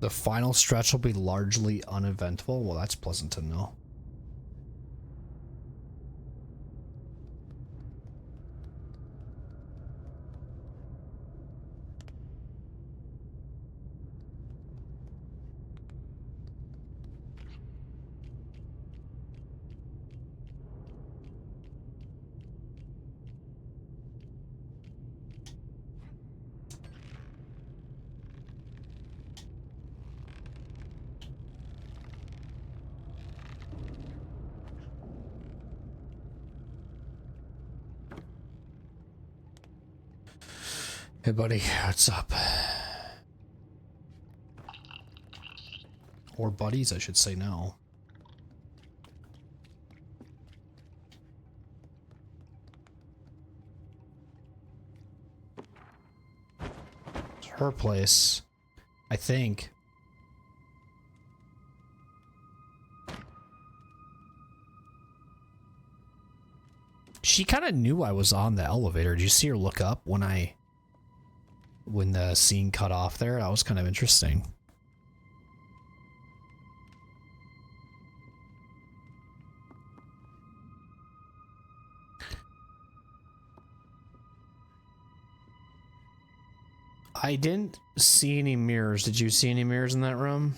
The final stretch will be largely uneventful. Well, that's pleasant to know. Hey buddy, what's up? Or buddies, I should say now. It's her place, I think. She kind of knew I was on the elevator. Did you see her look up when the scene cut off there? That was kind of interesting. I didn't see any mirrors. Did you see any mirrors in that room?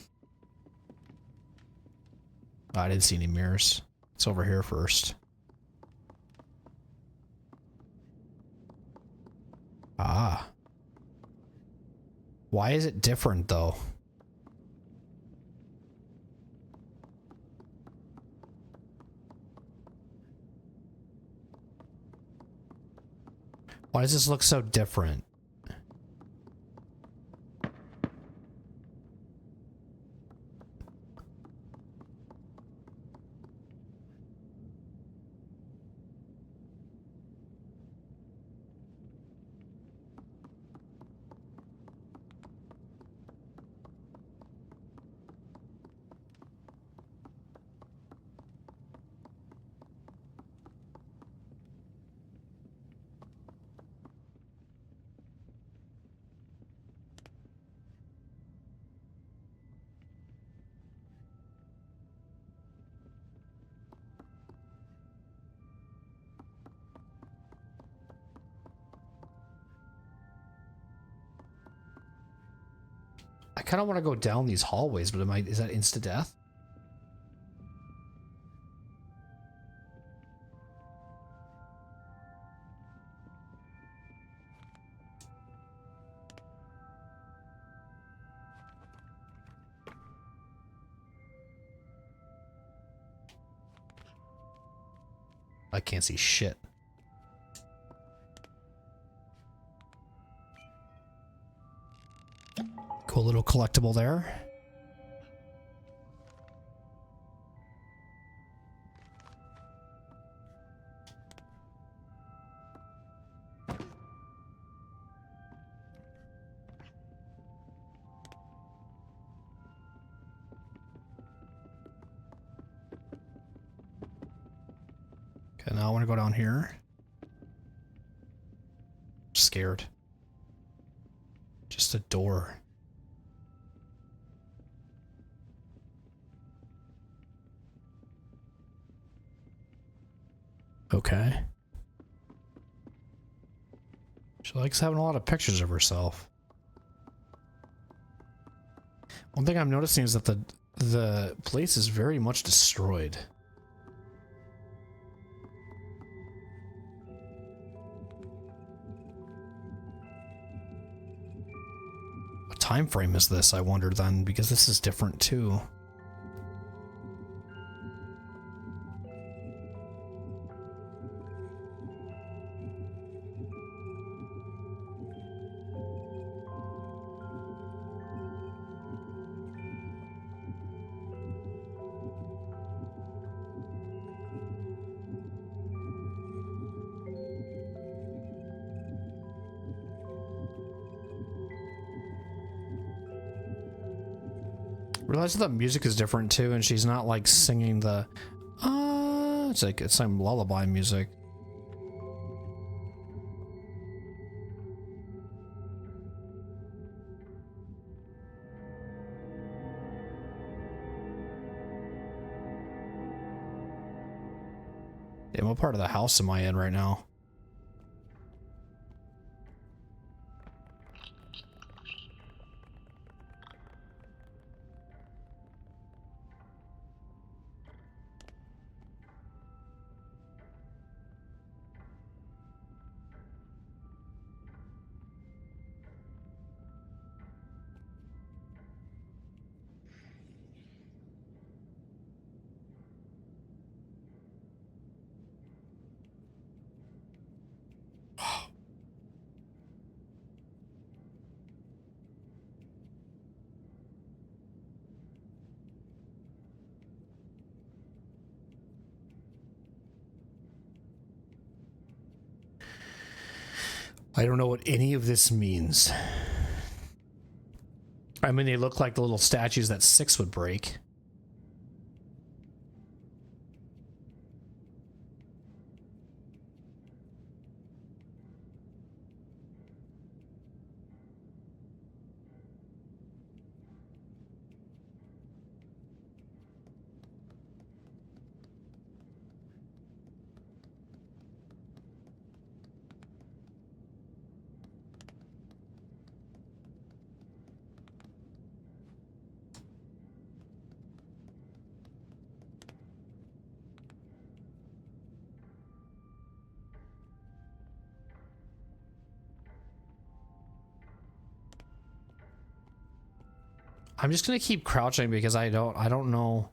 Oh, I didn't see any mirrors. It's over here first. Ah. Why is it different though? Why does this look so different? I kind of want to go down these hallways, but is that insta-death? I can't see shit. Cool little collectible there. Okay, now I want to go down here. Scared. Just a door. Okay. She likes having a lot of pictures of herself. One thing I'm noticing is that the place is very much destroyed. What time frame is this, I wonder then, because this is different too. Realize that the music is different too, and she's not like singing the it's some lullaby music. And what part of the house am I in right now? I don't know what any of this means. I mean, they look like the little statues that Six would break. I'm just gonna keep crouching because I don't know.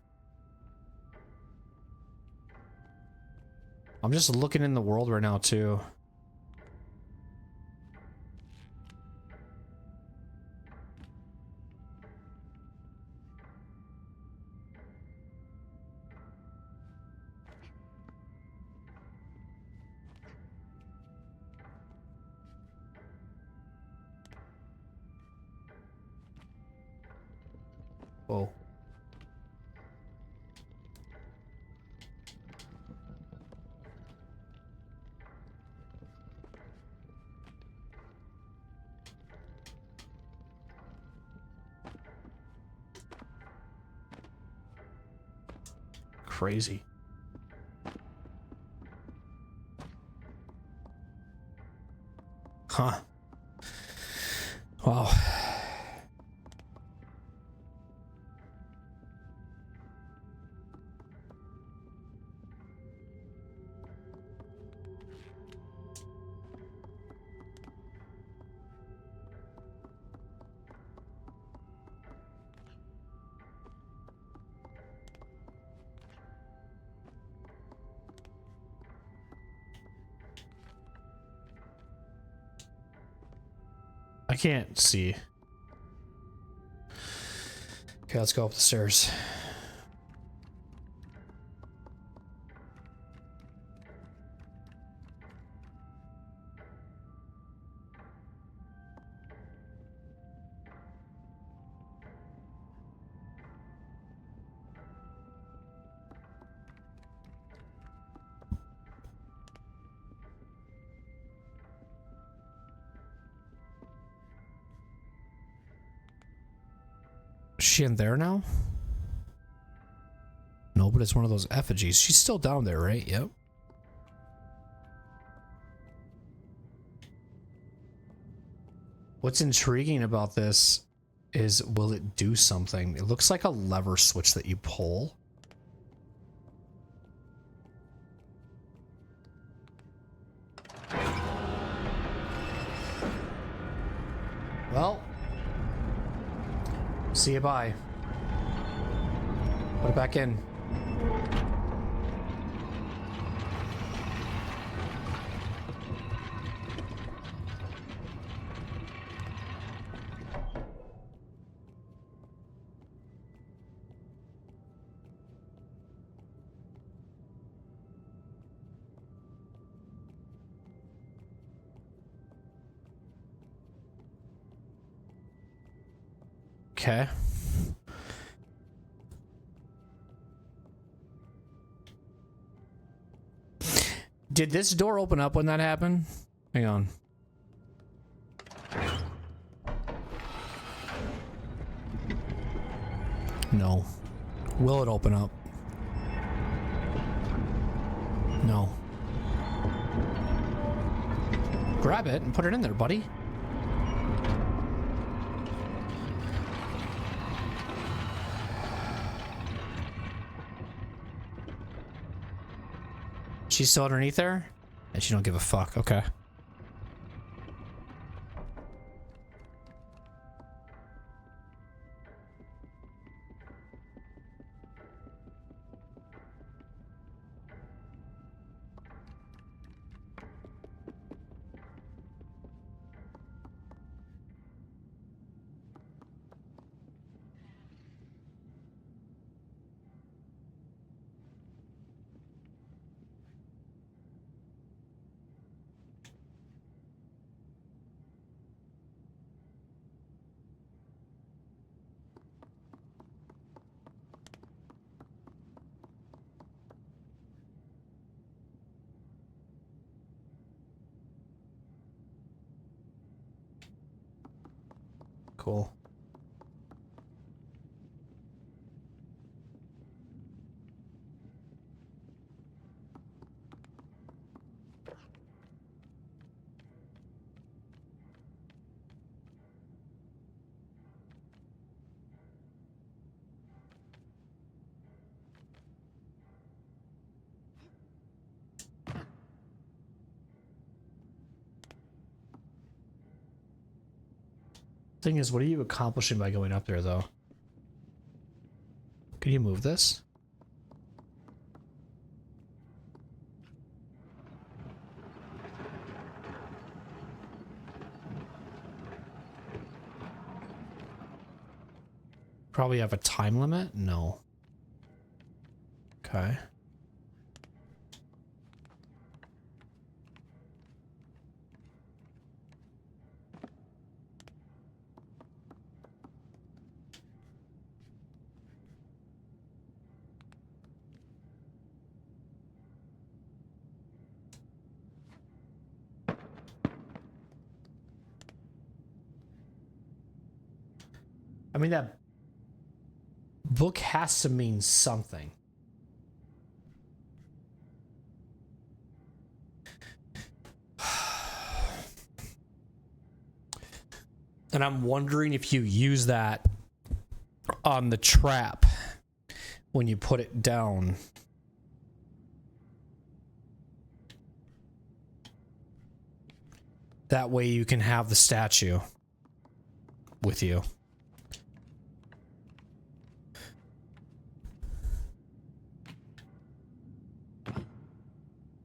I'm just looking in the world right now too. Whoa. Crazy. Huh. Wow. I can't see. Okay, let's go up the stairs. Is she in there now? No, but it's one of those effigies. She's still down there, right? Yep. What's intriguing about this is, will it do something? It looks like a lever switch that you pull. Well, see you, bye. Put it back in. Okay. Did this door open up when that happened? Hang on. No. Will it open up? No. Grab it and put it in there, buddy. She's still underneath there? And she don't give a fuck. Okay. Cool. Thing is, what are you accomplishing by going up there, though? Can you move this? Probably have a time limit? No. Okay. I mean, that book has to mean something. And I'm wondering if you use that on the trap when you put it down. That way you can have the statue with you.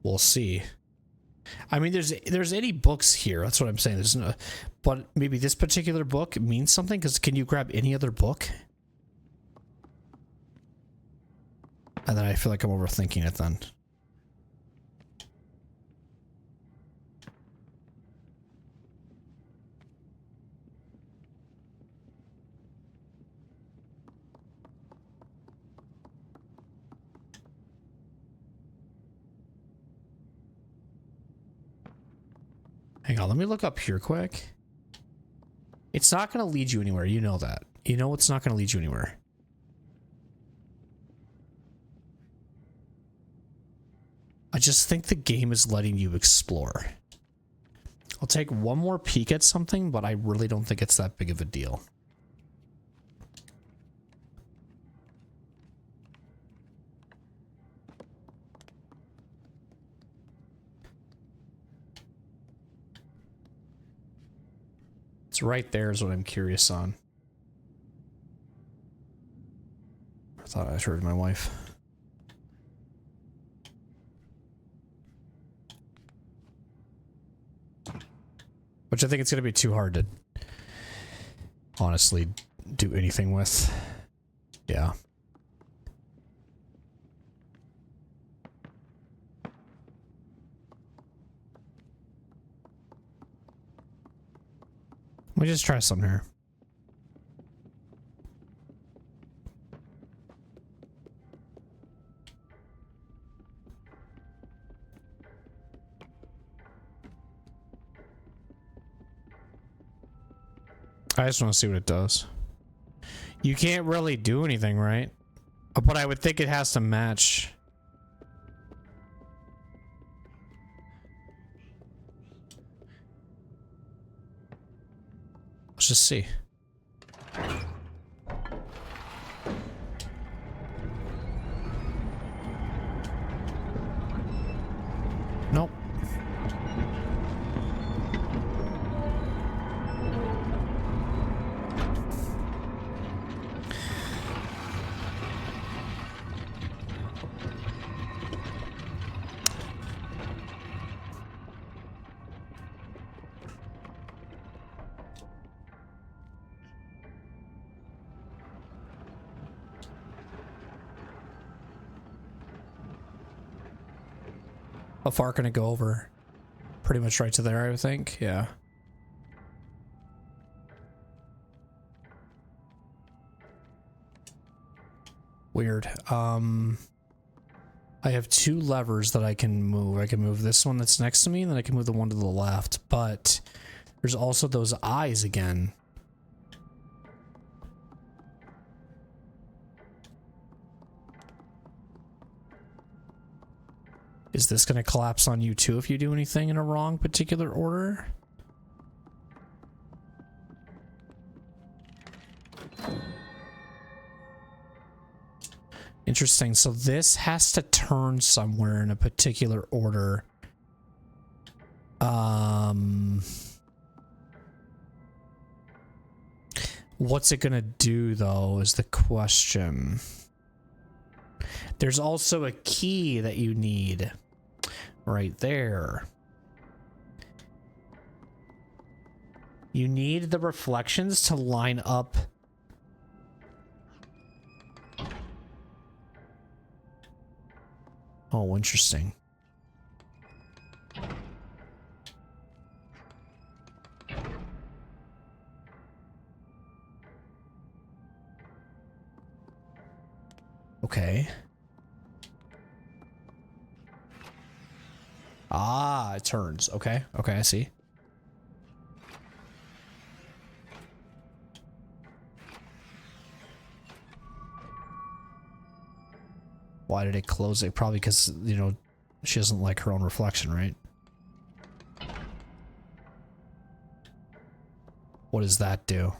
We'll see. I mean, there's any books here. That's what I'm saying. There's no, but maybe this particular book means something. Because can you grab any other book? And then I feel like I'm overthinking it. Then. Hang on, let me look up here quick. It's not going to lead you anywhere. You know that. You know it's not going to lead you anywhere. I just think the game is letting you explore. I'll take one more peek at something, but I really don't think it's that big of a deal. It's right there is what I'm curious on. I thought I heard my wife. Which I think it's going to be too hard to honestly do anything with. Yeah. Let me just try something here. I just want to see what it does. You can't really do anything, right? But I would think it has to match. Let's just see. Nope. How far can it go over? Pretty much right to there, I would think. Yeah. Weird. I have 2 levers that I can move. I can move this one that's next to me, and then I can move the one to the left. But there's also those eyes again. Is this going to collapse on you too if you do anything in a wrong particular order? Interesting. So this has to turn somewhere in a particular order. What's it going to do though is the question. There's also a key that you need. Right there. You need the reflections to line up. Oh, interesting. Okay. Ah, it turns. Okay. Okay, I see. Why did it close it? Probably because, you know, she doesn't like her own reflection, right? What does that do?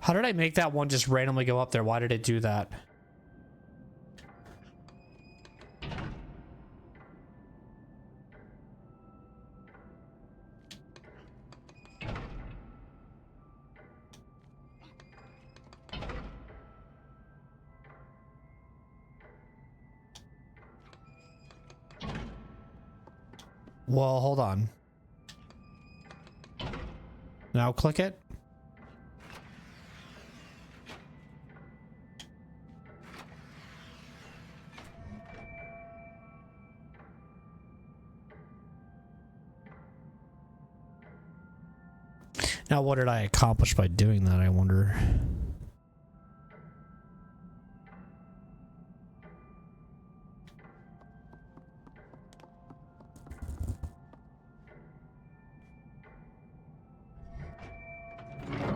How did I make that one just randomly go up there? Why did it do that? Well, hold on. Now click it. Now, what did I accomplish by doing that, I wonder?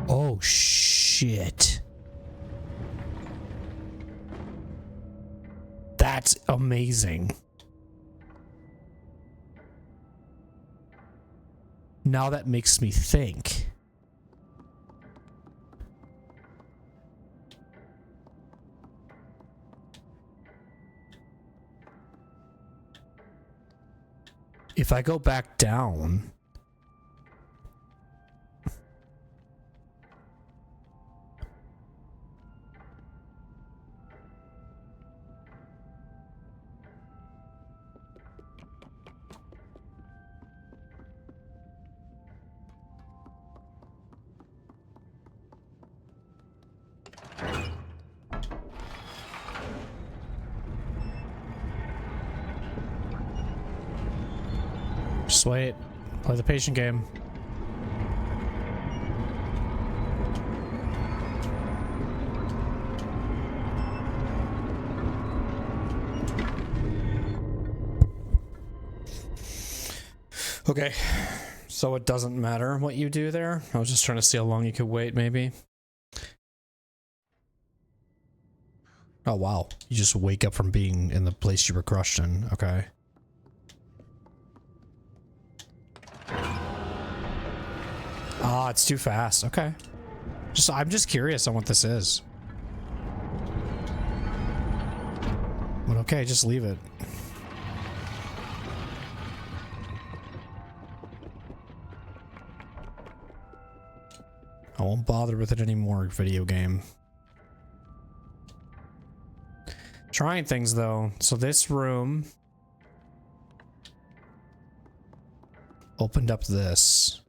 Oh, shit. That's amazing. Now that makes me think. If I go back down... Just wait. Play the patient game. Okay. So it doesn't matter what you do there? I was just trying to see how long you could wait, maybe. Oh, wow. You just wake up from being in the place you were crushed in. Okay. Ah, it's too fast. Okay. I'm just curious on what this is. But okay, just leave it. I won't bother with it anymore, video game. Trying things though. So this room opened up this,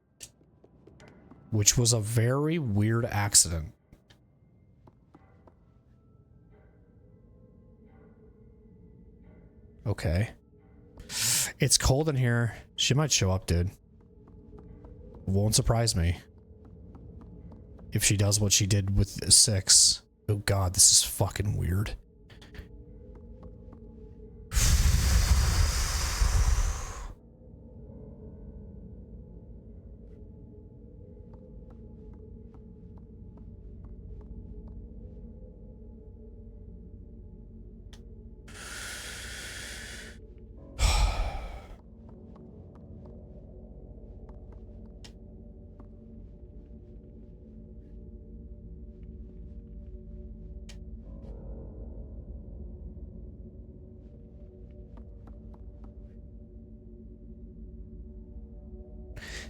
which was a very weird accident. Okay. It's cold in here. She might show up, dude. Won't surprise me. If she does what she did with 6. Oh god, this is fucking weird.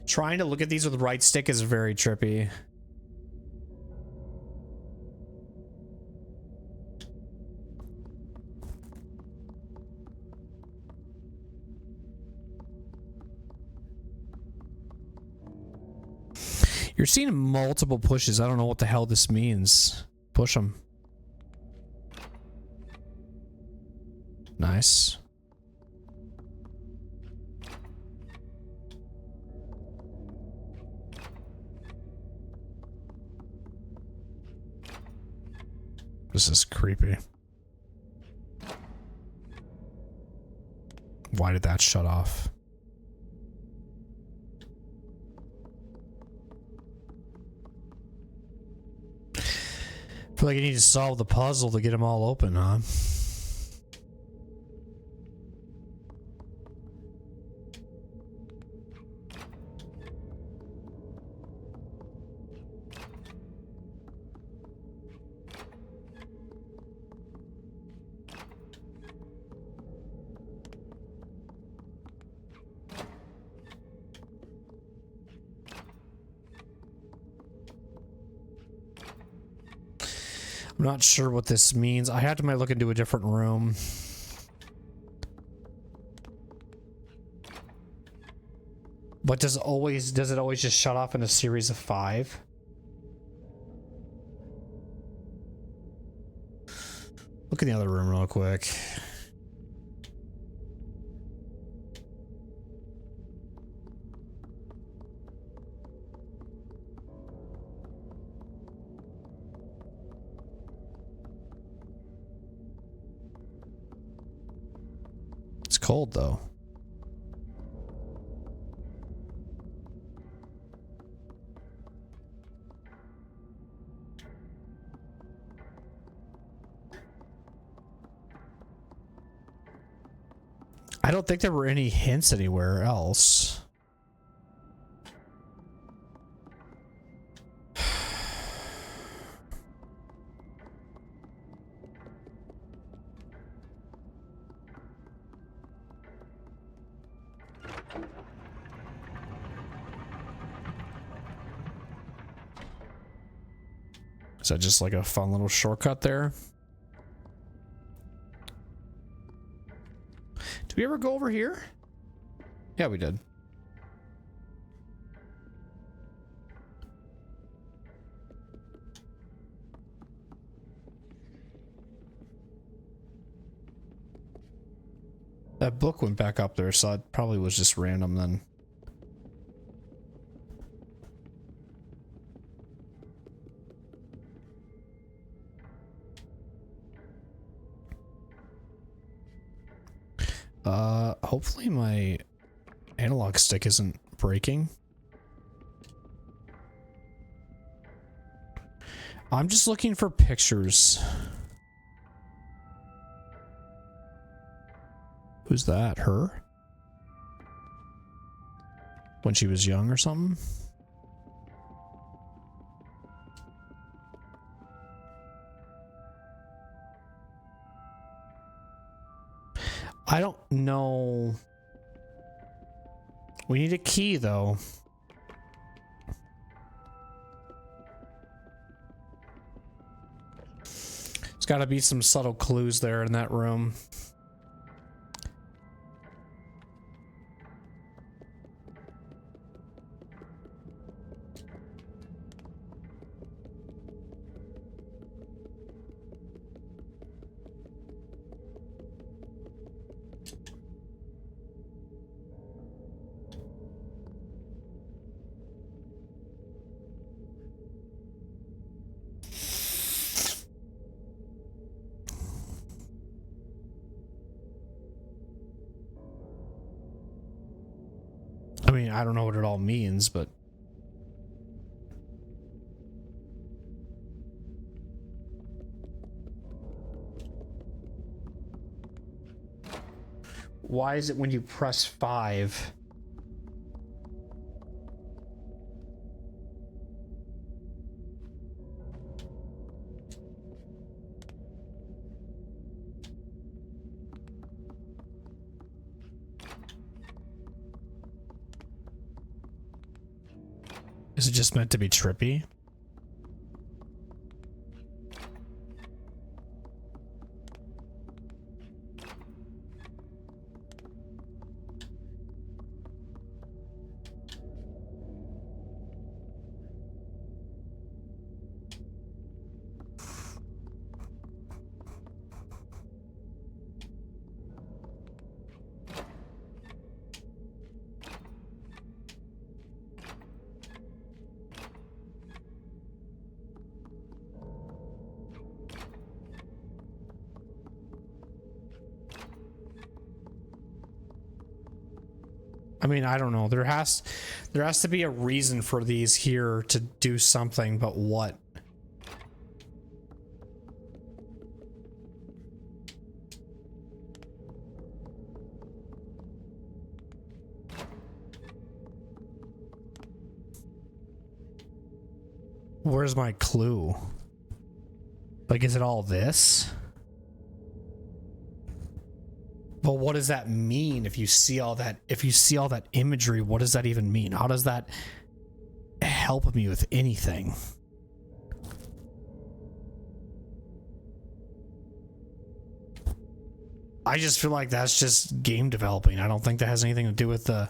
Trying to look at these with the right stick is very trippy. You're seeing multiple pushes. I don't know what the hell this means. Push them. Nice. This is creepy. Why did that shut off? I feel like you need to solve the puzzle to get them all open, huh? I'm not sure what this means. I had to might look into a different room. But does it always just shut off in a series of 5? Look in the other room real quick. It's cold though. I don't think there were any hints anywhere else. Is that just like a fun little shortcut there? Did we ever go over here? Yeah, we did. That book went back up there, so it probably was just random then. Hopefully my analog stick isn't breaking. I'm just looking for pictures. Who's that? Her? When she was young or something? I don't know. We need a key, though. There's got to be some subtle clues there in that room. I mean, I don't know what it all means, but... Why is it when you press 5? Is it just meant to be trippy? I mean, I don't know. There has to be a reason for these here to do something, but what? Where's my clue? Like, is it all this? But what does that mean if you see all that, imagery? What does that even mean? How does that help me with anything? I just feel like that's just game developing. I don't think that has anything to do with the...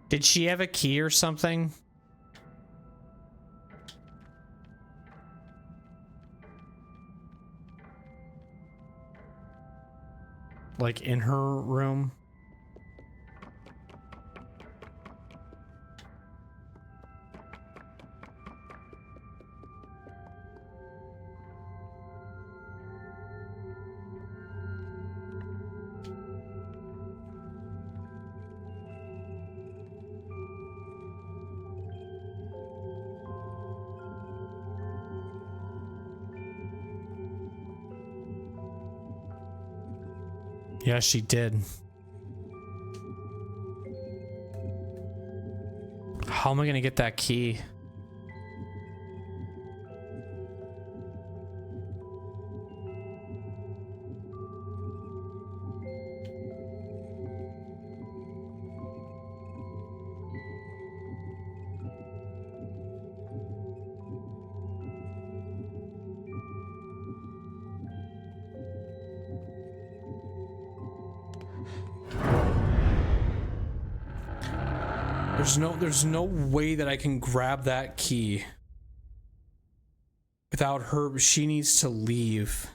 Did she have a key or something? Like in her room? Yeah, she did. How am I gonna get that key? There's no way that I can grab that key without her. She needs to leave.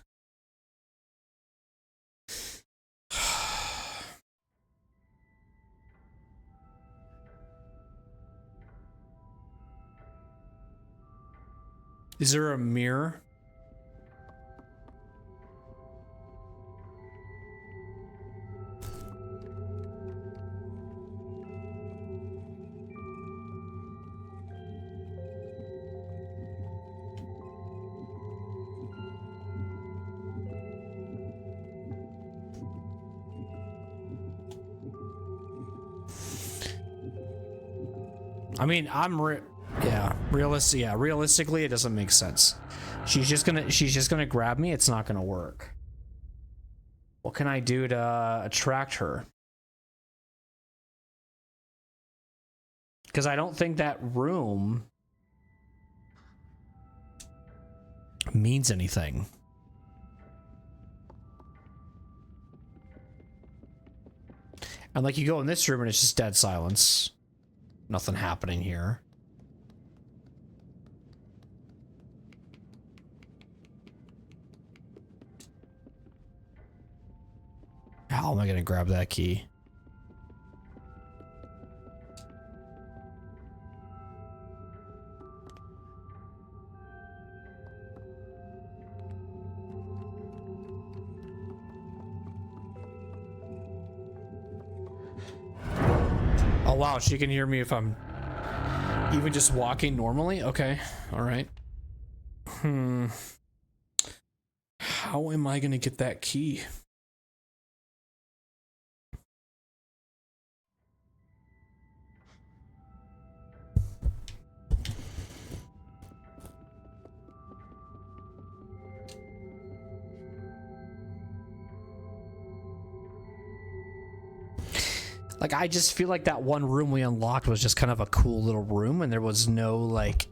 Is there a mirror? I mean, realistically, it doesn't make sense. She's just gonna grab me. It's not gonna work. What can I do to attract her? Because I don't think that room means anything. And like, you go in this room and it's just dead silence. Nothing happening here. How am I gonna grab that key? Oh wow, she can hear me if I'm even just walking normally? Okay, alright. How am I gonna get that key? Like, I just feel like that one room we unlocked was just kind of a cool little room, and there was no, like,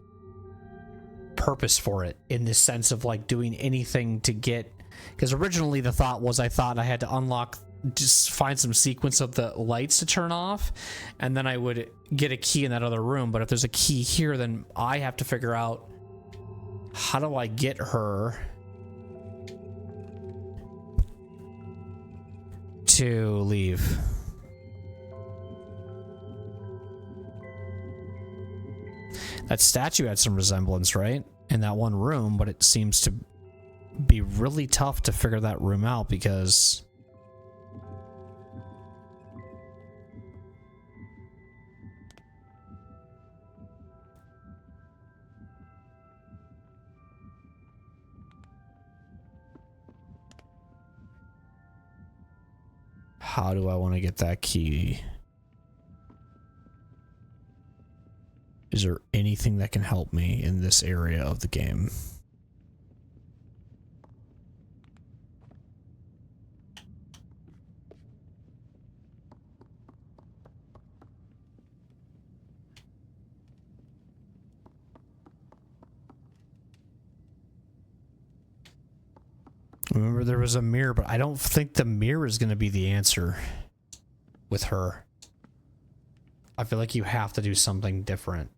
purpose for it in the sense of, like, doing anything to get... Because originally the thought was I thought I had to unlock, just find some sequence of the lights to turn off, and then I would get a key in that other room. But if there's a key here, then I have to figure out, how do I get her to leave? That statue had some resemblance, right? In that one room, but it seems to be really tough to figure that room out because... How do I want to get that key? Is there anything that can help me in this area of the game? Remember, there was a mirror, but I don't think the mirror is going to be the answer with her. I feel like you have to do something different.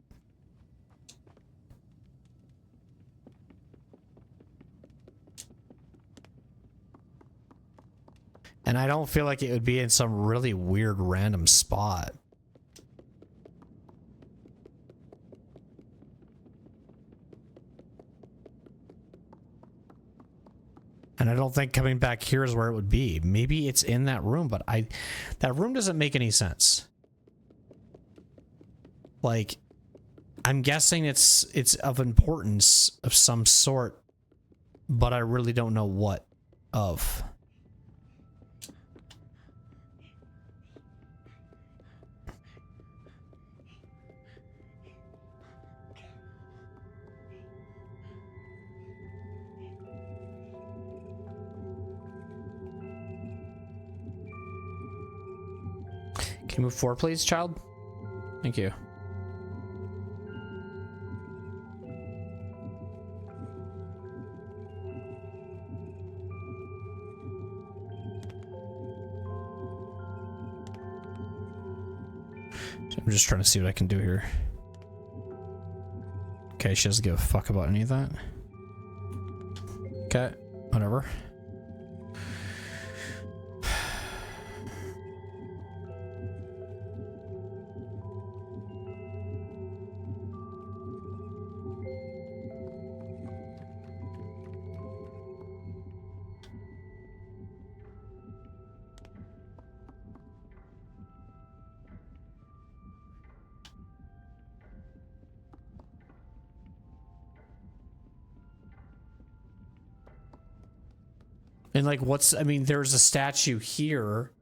And I don't feel like it would be in some really weird random spot. And I don't think coming back here is where it would be. Maybe it's in that room, but that room doesn't make any sense. Like, I'm guessing it's of importance of some sort, but I really don't know what of. Can you move forward, please, child? Thank you. I'm just trying to see what I can do here. Okay, she doesn't give a fuck about any of that. Okay, whatever. And like, what's, I mean, there's a statue here.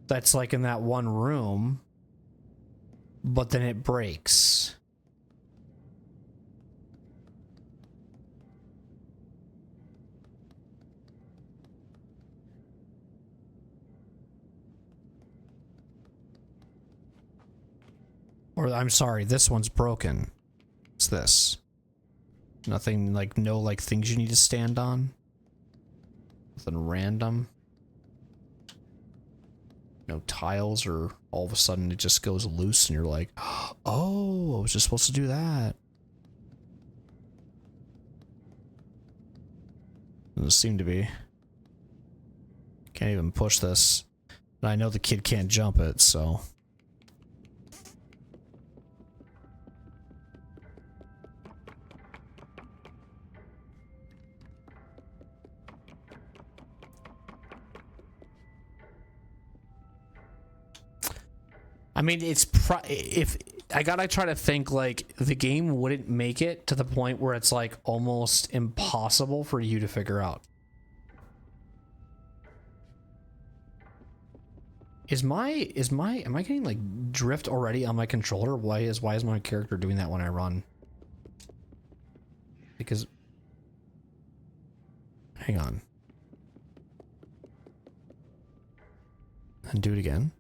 That's like in that one room, but then it breaks. Or I'm sorry, this one's broken. It's this. Nothing like, no like things you need to stand on. Nothing random. No tiles, or all of a sudden it just goes loose and you're like, oh, I was just supposed to do that. Doesn't seem to be. Can't even push this. And I know the kid can't jump it, so. I mean, it's if I gotta try to think, like, the game wouldn't make it to the point where it's like almost impossible for you to figure out. Am I getting like drift already on my controller? Why is my character doing that when I run? Because, hang on. And do it again.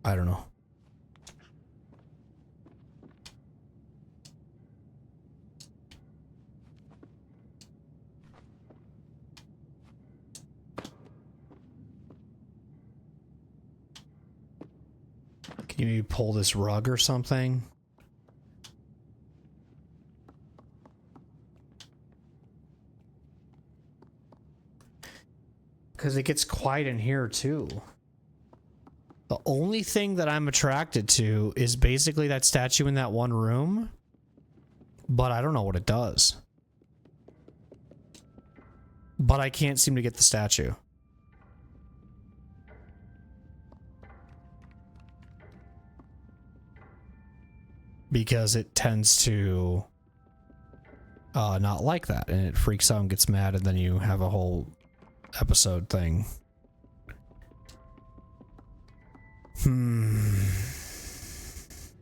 I don't know. Can you maybe pull this rug or something? Because it gets quiet in here too. The only thing that I'm attracted to is basically that statue in that one room, but I don't know what it does. But I can't seem to get the statue. Because it tends to not like that, and it freaks out and gets mad, and then you have a whole episode thing.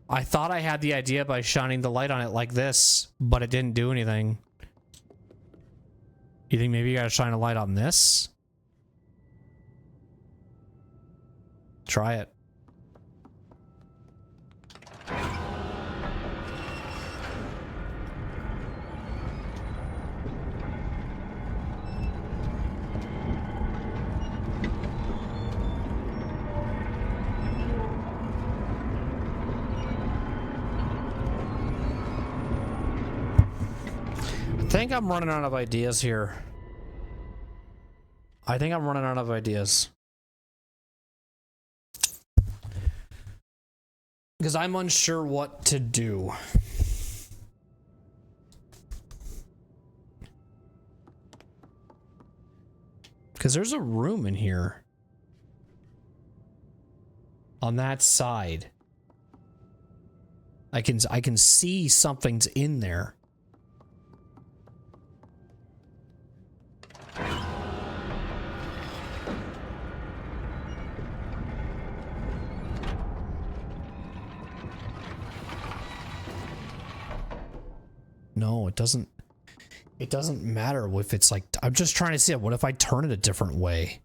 I thought I had the idea by shining the light on it like this, but it didn't do anything. You think maybe you gotta shine a light on this? Try it. I think I'm running out of ideas here. I think I'm running out of ideas. Because I'm unsure what to do. Because there's a room in here. On that side. I can see something's in there. No, it doesn't. It doesn't matter if it's like, I'm just trying to see it. What if I turn it a different way?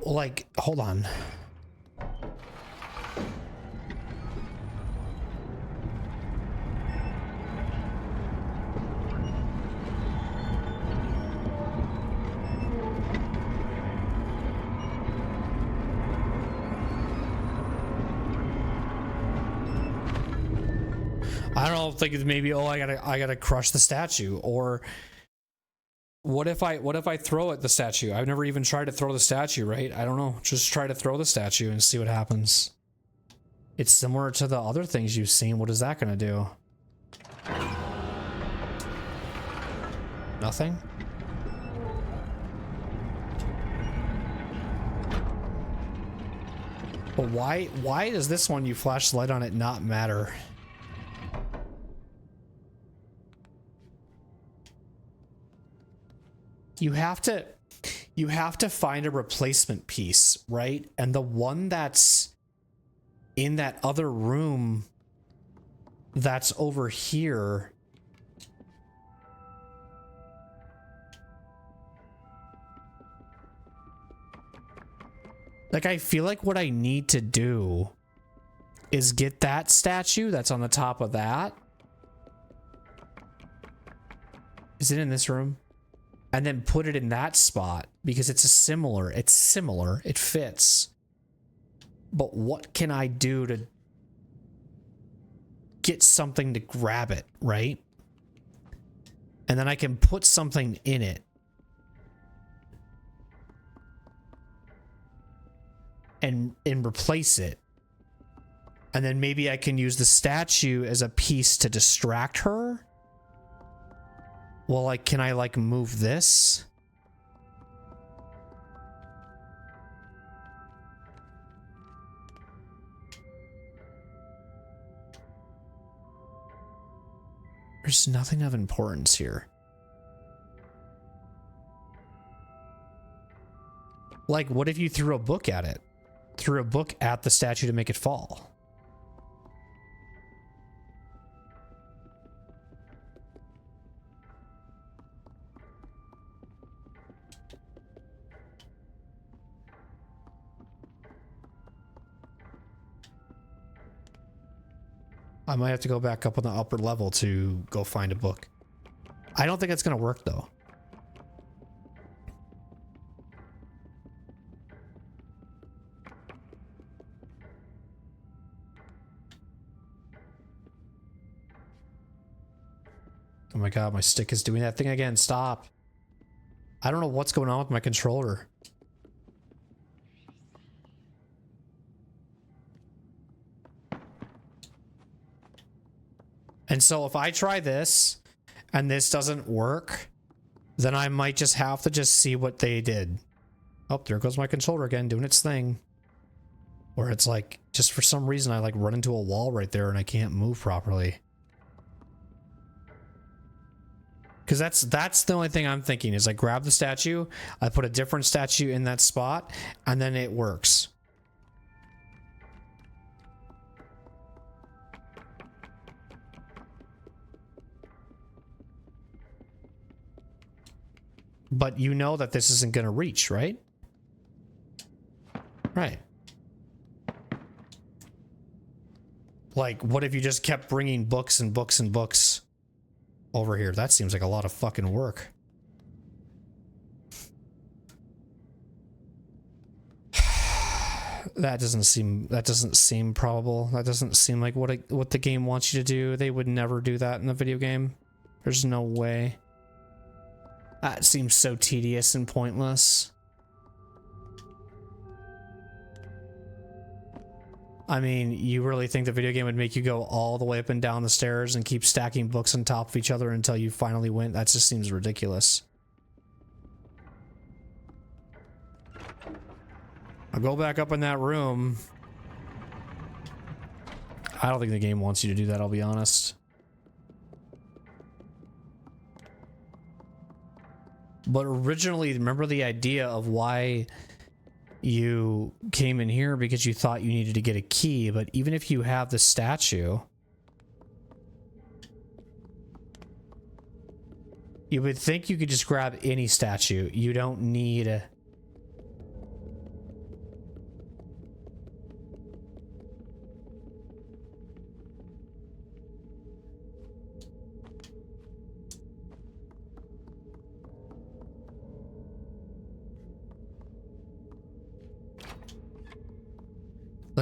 like, hold on. I don't know, think it's maybe, oh, I gotta crush the statue, or what if I throw at the statue? I've never even tried to throw the statue, right? I don't know. Just try to throw the statue and see what happens. It's similar to the other things you've seen. What is that gonna do? Nothing? But why does this one, you flash the light on it, not matter? You have to find a replacement piece, right? And the one that's in that other room that's over here, like, I feel like what I need to do is get that statue that's on the top of that. Is it in this room? And then put it in that spot because it's similar, it fits. But what can I do to get something to grab it, right? And then I can put something in it. And replace it. And then maybe I can use the statue as a piece to distract her. Well, like, can I, like, move this? There's nothing of importance here. Like, what if you threw a book at it? Threw a book at the statue to make it fall? I might have to go back up on the upper level to go find a book. I don't think it's gonna work though. Oh my god, my stick is doing that thing again. Stop. I don't know what's going on with my controller. And so if I try this and this doesn't work, then I might just have to just see what they did. Oh, there goes my controller again doing its thing. Or it's like, just for some reason I like run into a wall right there and I can't move properly. Because that's the only thing I'm thinking is I grab the statue, I put a different statue in that spot, and then it works. But you know that this isn't going to reach, right? Right. Like, what if you just kept bringing books and books and books over here? That seems like a lot of fucking work. That doesn't seem probable. That doesn't seem like what the game wants you to do. They would never do that in a video game. There's no way. That seems so tedious and pointless. I mean, you really think the video game would make you go all the way up and down the stairs and keep stacking books on top of each other until you finally win? That just seems ridiculous. I'll go back up in that room. I don't think the game wants you to do that, I'll be honest. But originally, remember the idea of why you came in here, because you thought you needed to get a key, but even if you have the statue, you would think you could just grab any statue. You don't need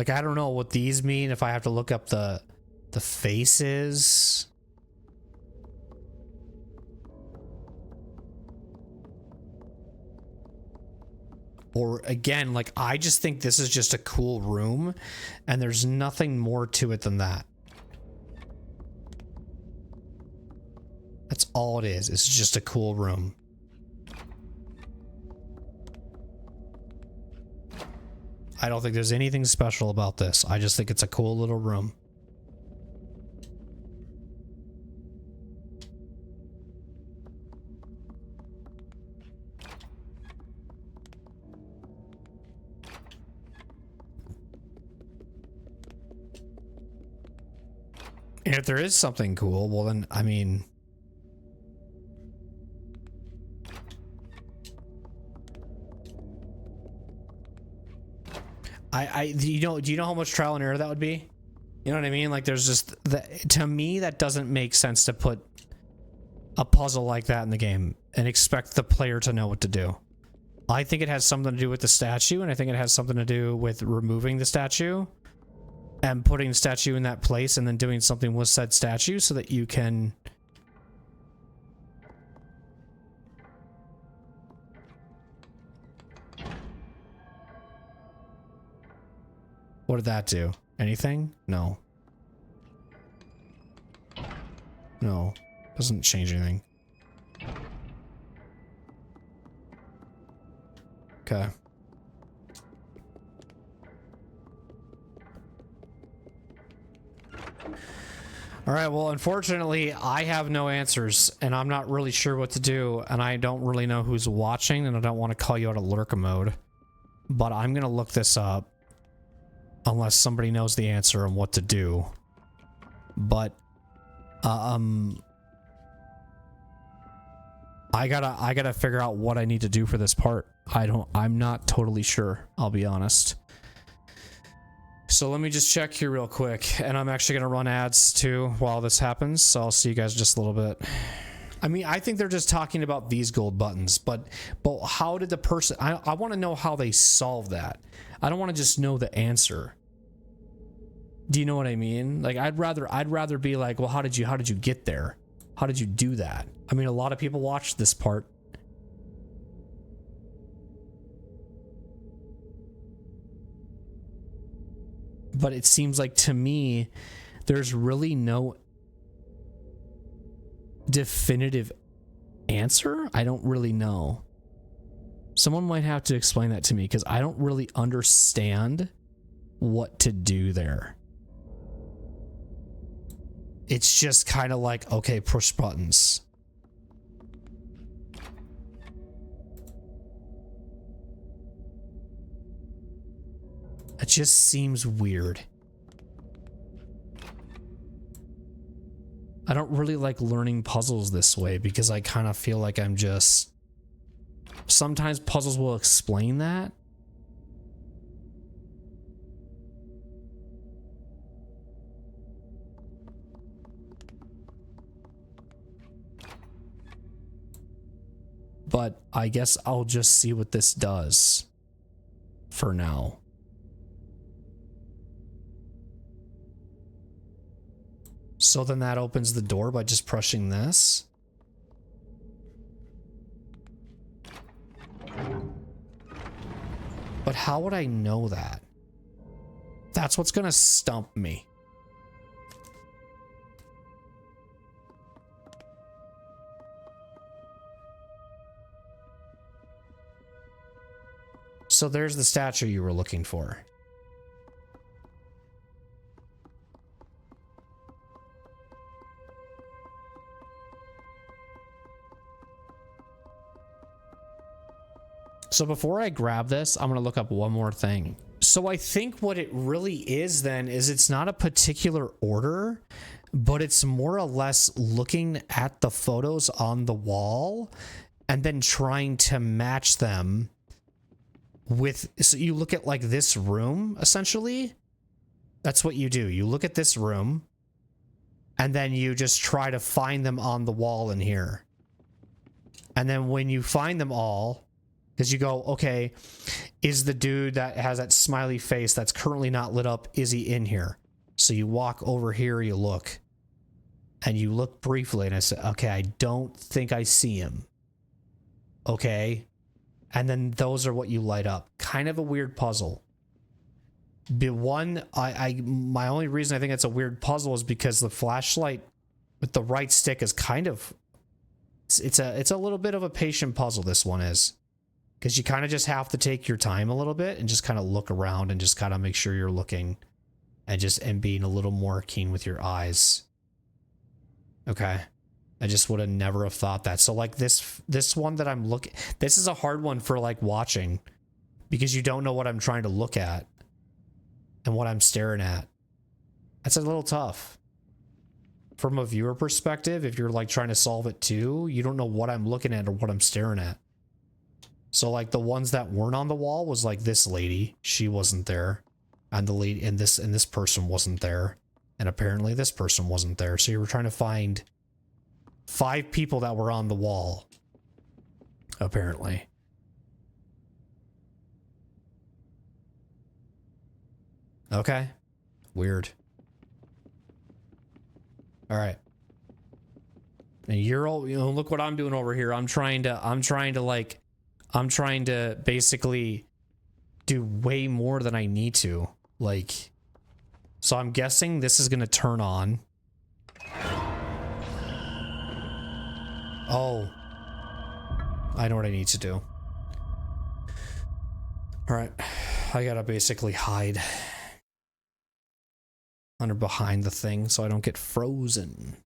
Like, I don't know what these mean, if I have to look up the faces. Or again, like, I just think this is just a cool room and there's nothing more to it than that. That's all it is. It's just a cool room. I don't think there's anything special about this. I just think it's a cool little room. And if there is something cool, well then, I mean... do you know how much trial and error that would be? You know what I mean? Like, there's just, to me, that doesn't make sense to put a puzzle like that in the game and expect the player to know what to do. I think it has something to do with the statue, and I think it has something to do with removing the statue and putting the statue in that place and then doing something with said statue so that you can... What did that do? Anything? No. No. Doesn't change anything. Okay. All right, well, unfortunately, I have no answers, and I'm not really sure what to do, and I don't really know who's watching, and I don't want to call you out of lurker mode. But I'm going to look this up. Unless somebody knows the answer and what to do. But I gotta figure out what I need to do for this part. I'm not totally sure, I'll be honest. So let me just check here real quick, and I'm actually gonna run ads too while this happens, so I'll see you guys in just a little bit. I mean, I think they're just talking about these gold buttons, but how did the person... I want to know how they solve that. I don't want to just know the answer. Do you know what I mean? Like, I'd rather be like, well, how did you get there? How did you do that? I mean, a lot of people watched this part. But it seems like, to me, there's really no definitive answer. I don't really know. Someone might have to explain that to me, because I don't really understand what to do there. It's just kind of like, okay, push buttons. It just seems weird. I don't really like learning puzzles this way, because I kind of feel like I'm just... Sometimes puzzles will explain that. But I guess I'll just see what this does for now. So then that opens the door by just pressing this. But how would I know that? That's what's gonna stump me. So there's the statue you were looking for. So before I grab this, I'm gonna look up one more thing. So I think what it really is then is it's not a particular order, but it's more or less looking at the photos on the wall and then trying to match them with... So you look at like this room, essentially. That's what you do. You look at this room and then you just try to find them on the wall in here. And then when you find them all... Because you go, okay, is the dude that has that smiley face that's currently not lit up, is he in here? So you walk over here, you look. And you look briefly, and I say, okay, I don't think I see him. Okay? And then those are what you light up. Kind of a weird puzzle. My only reason I think it's a weird puzzle is because the flashlight with the right stick is kind of... It's a little bit of a patient puzzle, this one is. Because you kind of just have to take your time a little bit and just kind of look around and just kind of make sure you're looking and being a little more keen with your eyes. Okay. I just would have never have thought that. So like this one that I'm looking, this is a hard one for like watching because you don't know what I'm trying to look at and what I'm staring at. That's a little tough. From a viewer perspective, if you're like trying to solve it too, you don't know what I'm looking at or what I'm staring at. So like the ones that weren't on the wall was like this lady, she wasn't there. And the lady and this person wasn't there. And apparently this person wasn't there. So you were trying to find 5 people that were on the wall. Apparently. Okay. Weird. All right. And you're all, you know, look what I'm doing over here. I'm trying to basically do way more than I need to. Like, so I'm guessing this is going to turn on. Oh. I know what I need to do. All right. I got to basically hide under behind the thing so I don't get frozen.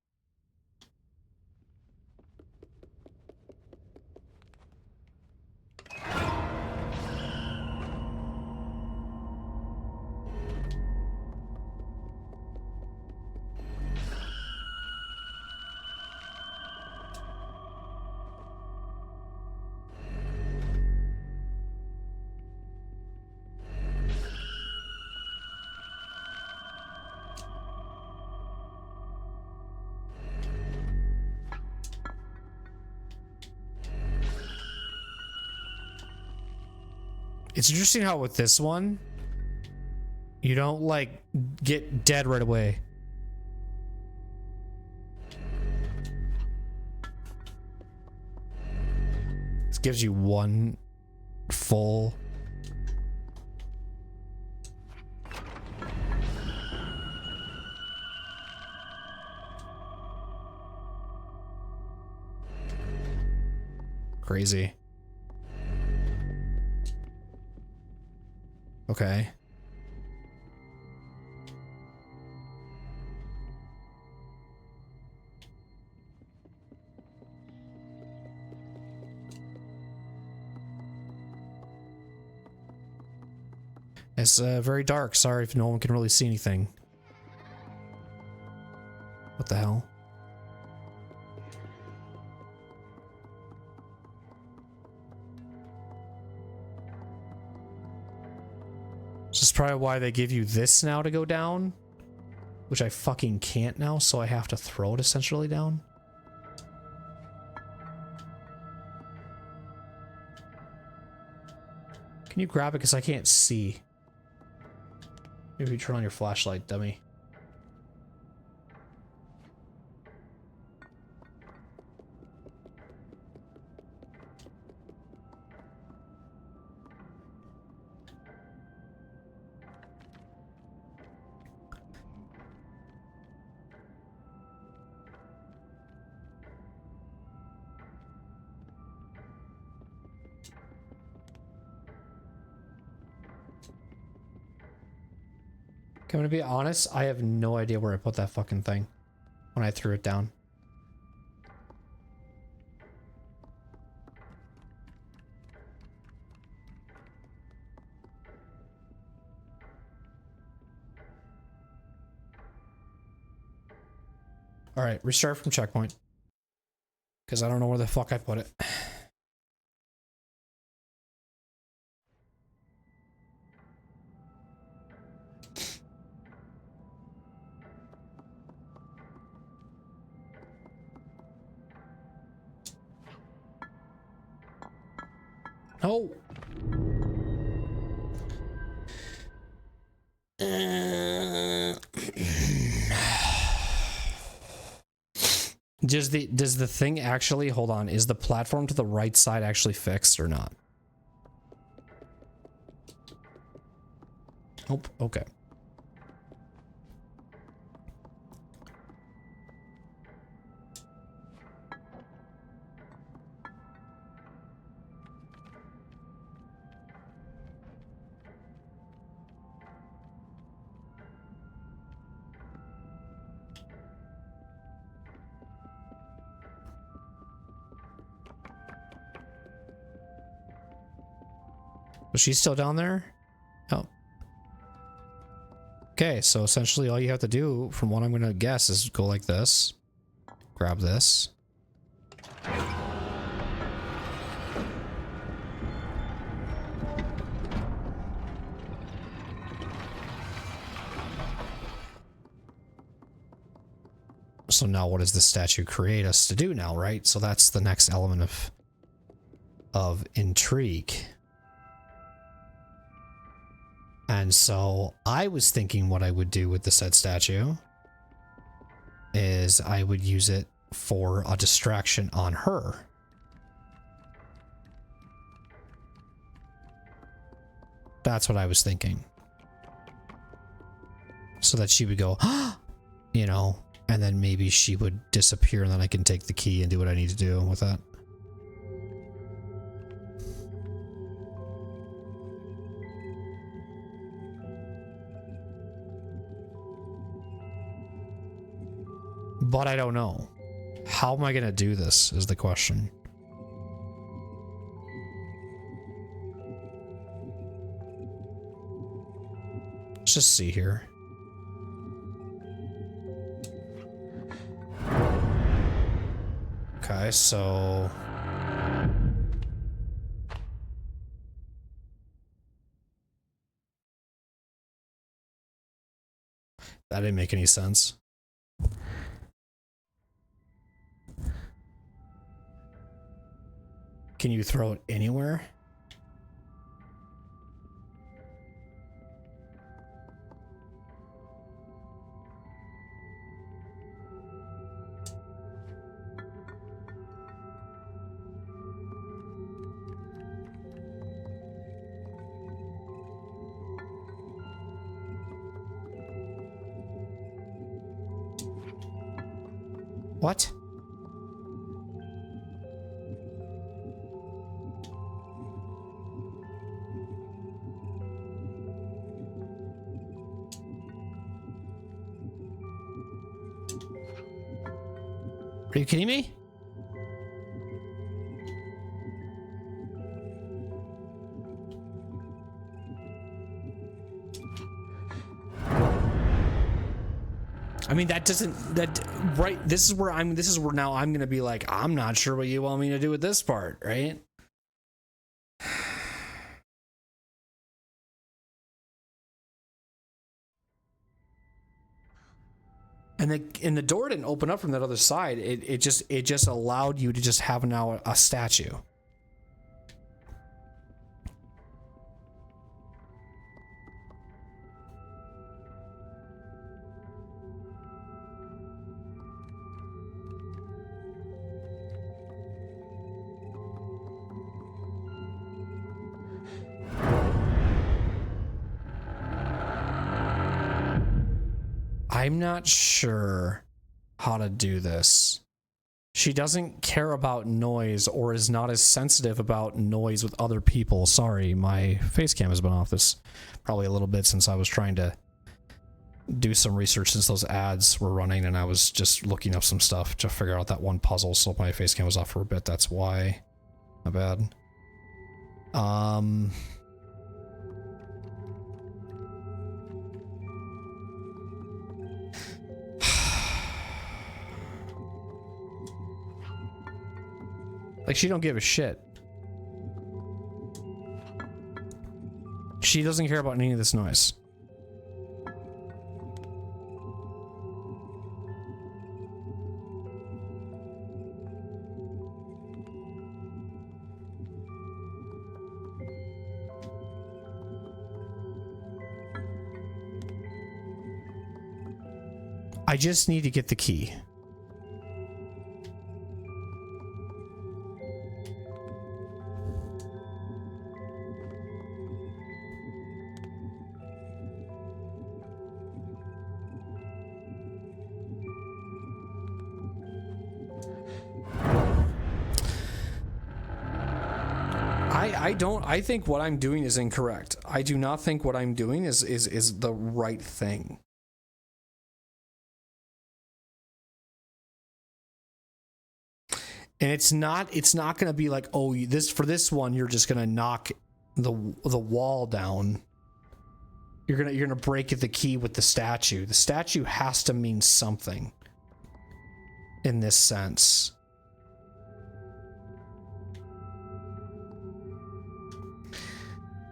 It's interesting how with this one, you don't like get dead right away. This gives you one full. Crazy. Okay. It's very dark. Sorry if no one can really see anything. What the hell? This is probably why they give you this now to go down, which I fucking can't now, so I have to throw it essentially down. Can you grab it? Because I can't see. Maybe you turn on your flashlight, dummy. I'm gonna be honest, I have no idea where I put that fucking thing when I threw it down. All right, restart from checkpoint. Because I don't know where the fuck I put it. No. Does the thing actually, hold on, is the platform to the right side actually fixed or not? Nope. Okay. Was she still down there? Oh. Okay, so essentially all you have to do, from what I'm going to guess, is go like this. Grab this. So now what does this statue create us to do now, right? So that's the next element of intrigue. And so I was thinking what I would do with the said statue is I would use it for a distraction on her. That's what I was thinking. So that she would go, you know, and then maybe she would disappear and then I can take the key and do what I need to do with that. But I don't know. How am I going to do this is the question. Let's just see here. Okay, so... that didn't make any sense. Can you throw it anywhere? What? Are you kidding me? I mean, that doesn't, that, right, this is where now I'm gonna be like, I'm not sure what you want me to do with this part, right? And the door didn't open up from that other side. It just allowed you to just have now a statue. I'm not sure how to do this. She doesn't care about noise or is not as sensitive about noise with other people. Sorry, my face cam has been off this probably a little bit since I was trying to do some research since those ads were running and I was just looking up some stuff to figure out that one puzzle, so my face cam was off for a bit. That's why. My bad. Like, she don't give a shit. She doesn't care about any of this noise. I just need to get the key. I think what I'm doing is incorrect. I do not think what I'm doing is the right thing. And it's not going to be like, oh, this one you're just going to knock the wall down. You're going to break the key with the statue. The statue has to mean something in this sense.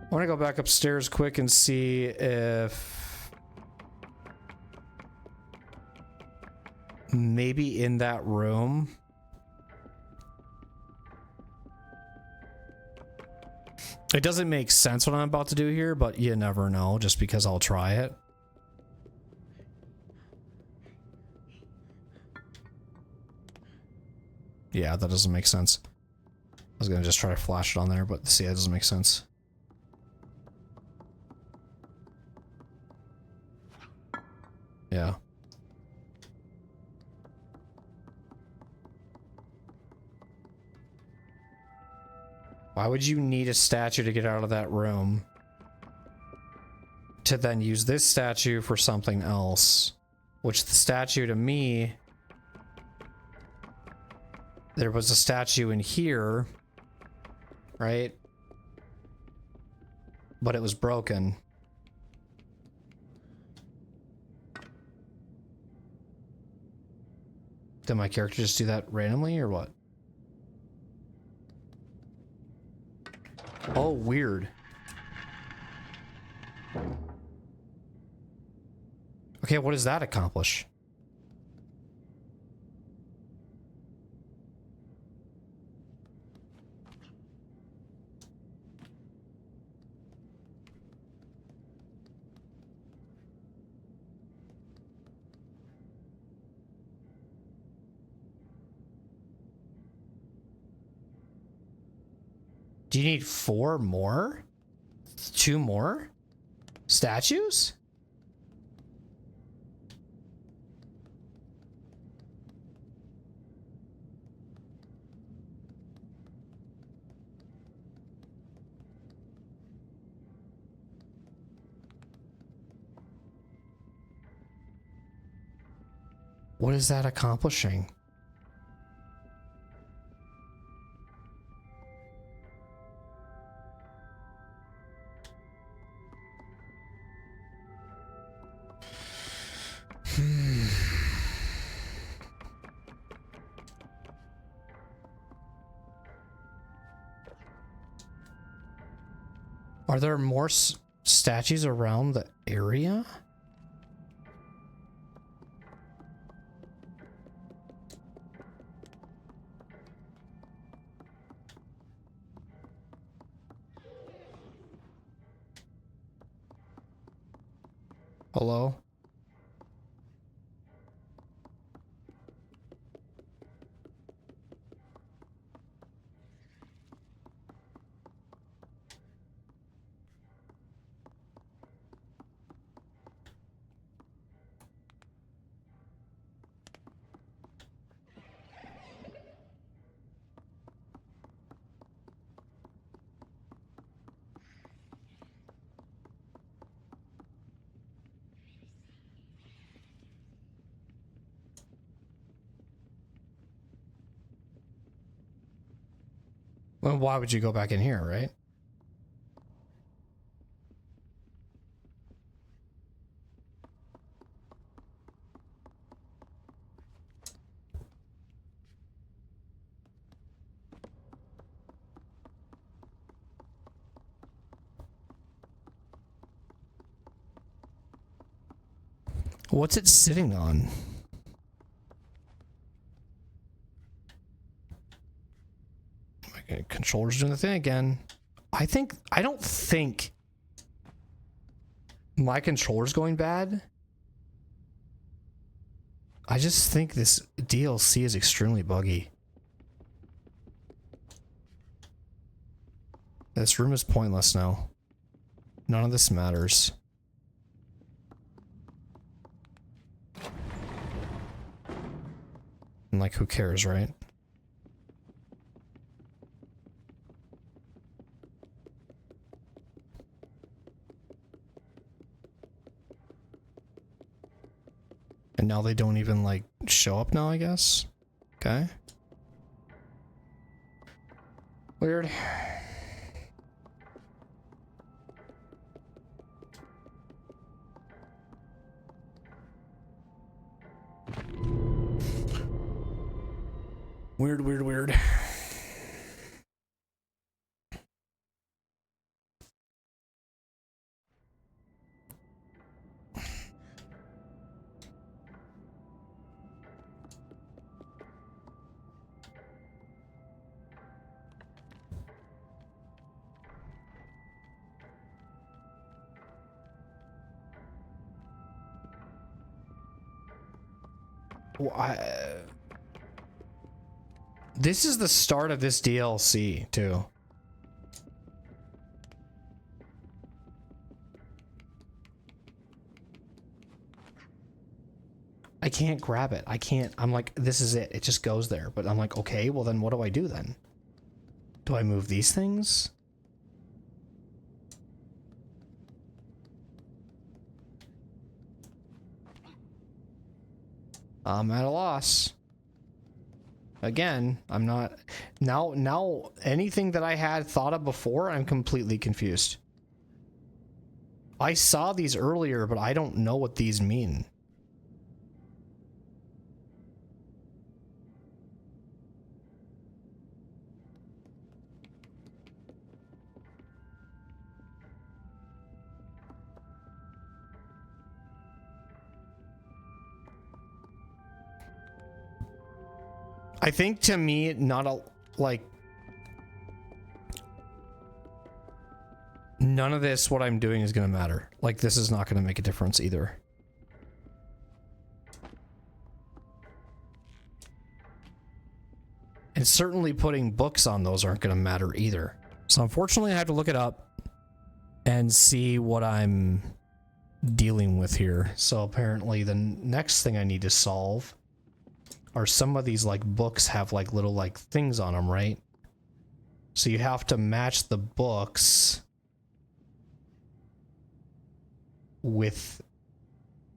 I want to go back upstairs quick and see if maybe in that room it doesn't make sense what I'm about to do here, but you never know just because I'll try it. Yeah, that doesn't make sense. I was gonna just try to flash it on there, but see, that doesn't make sense. Yeah. Why would you need a statue to get out of that room? To then use this statue for something else. Which the statue to me... There was a statue in here. Right? But it was broken. Did my character just do that randomly or what? Oh, weird. Okay, what does that accomplish? Do you need 4 more? 2 more? Statues? What is that accomplishing? Are there more statues around the area? Hello? Well, why would you go back in here, right? What's it sitting on? Okay, controller's doing the thing again. I don't think my controller's going bad. I just think this DLC is extremely buggy. This room is pointless now. None of this matters. And like, who cares, right? And now they don't even like show up now, I guess. Okay. Weird. Weird, weird, weird. This is the start of this DLC, too. I can't grab it. I can't. I'm like, this is it. It just goes there. But I'm like, okay, well then what do I do then? Do I move these things? I'm at a loss. Again, I'm not... Now, anything that I had thought of before, I'm completely confused. I saw these earlier, but I don't know what these mean. I think to me, not a, like, none of this, what I'm doing is going to matter. Like, this is not going to make a difference either. And certainly putting books on those aren't going to matter either. So unfortunately, I have to look it up and see what I'm dealing with here. So apparently the next thing I need to solve are some of these like books have like little like things on them, right? So you have to match the books with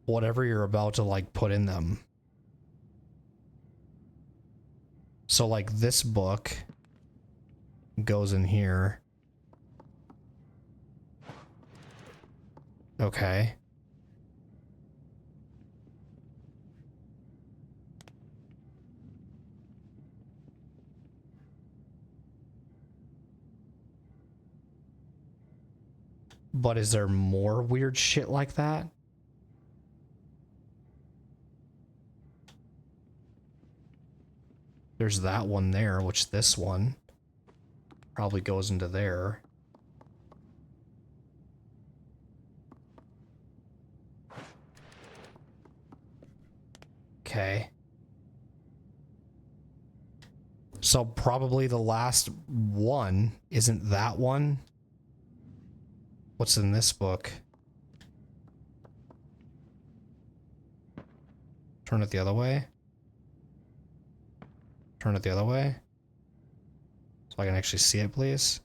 whatever you're about to like put in them. So like this book goes in here. Okay. But is there more weird shit like that? There's that one there, which this one probably goes into there. Okay. So probably the last one isn't that one. What's in this book? Turn it the other way. Turn it the other way. So I can actually see it, please.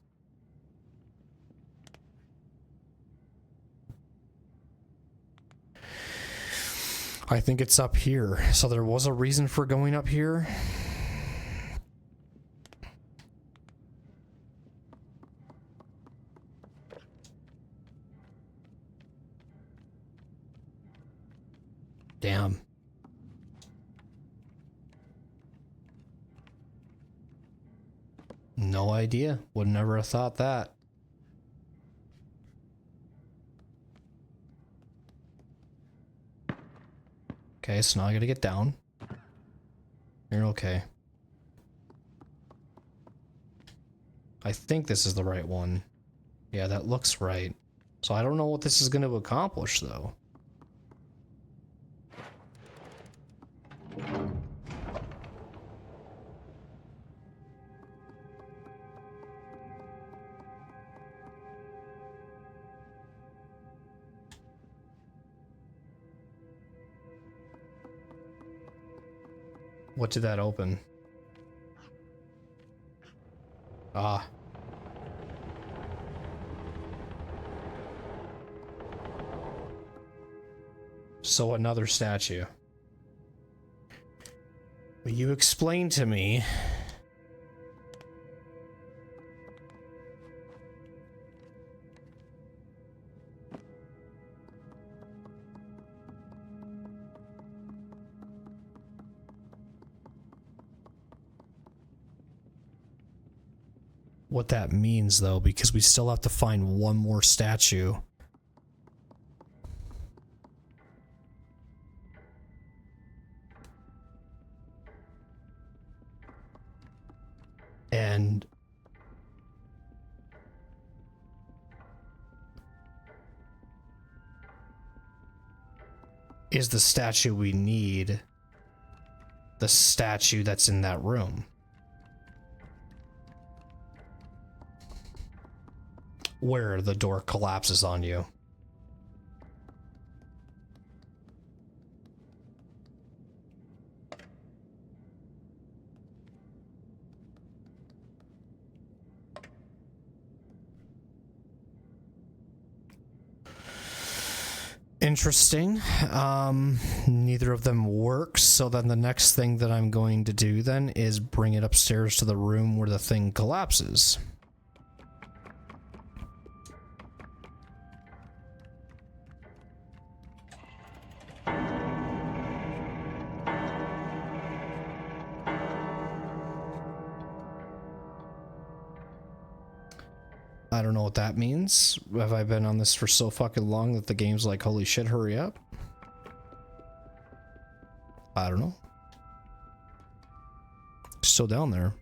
I think it's up here. So there was a reason for going up here. Damn. No idea. Would never have thought that. Okay, so now I gotta get down. You're okay. I think this is the right one. Yeah, that looks right. So I don't know what this is going to accomplish, though. What did that open? Ah. So another statue. Will you explain to me what that means, though, because we still have to find one more statue. And is the statue we need the statue that's in that room? Where the door collapses on you. Interesting. Neither of them works, so then the next thing that I'm going to do then is bring it upstairs to the room where the thing collapses. I don't know what that means. Have I been on this for so fucking long that the game's like, holy shit, hurry up? I don't know. Still down there.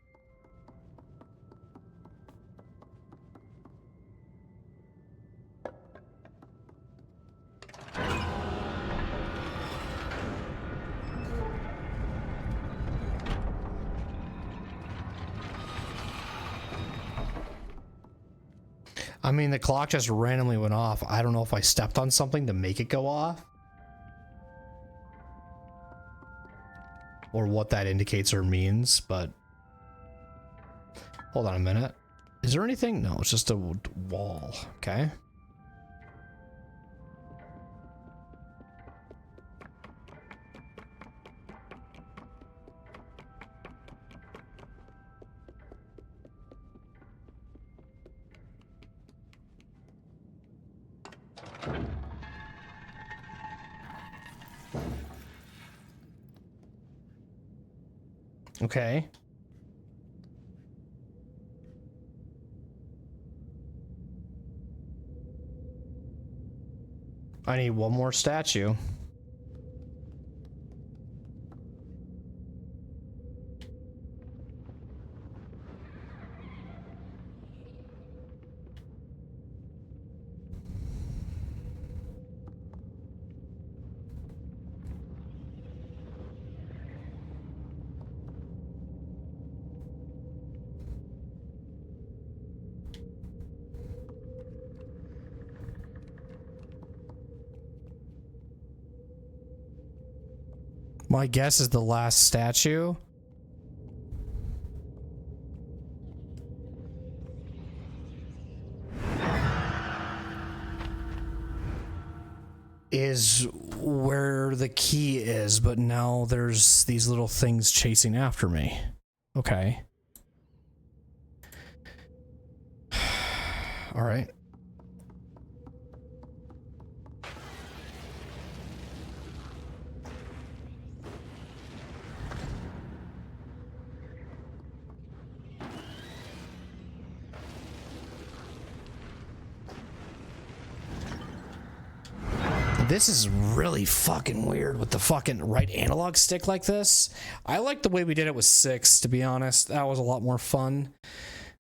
I mean, the clock just randomly went off. I don't know if I stepped on something to make it go off, or what that indicates or means, but hold on a minute. Is there anything? No, it's just a wall. Okay. Okay. I need one more statue. My guess is the last statue. Is where the key is, but now there's these little things chasing after me. Okay. All right. This is really fucking weird with the fucking right analog stick like this. I like the way we did it with 6, to be honest. That was a lot more fun.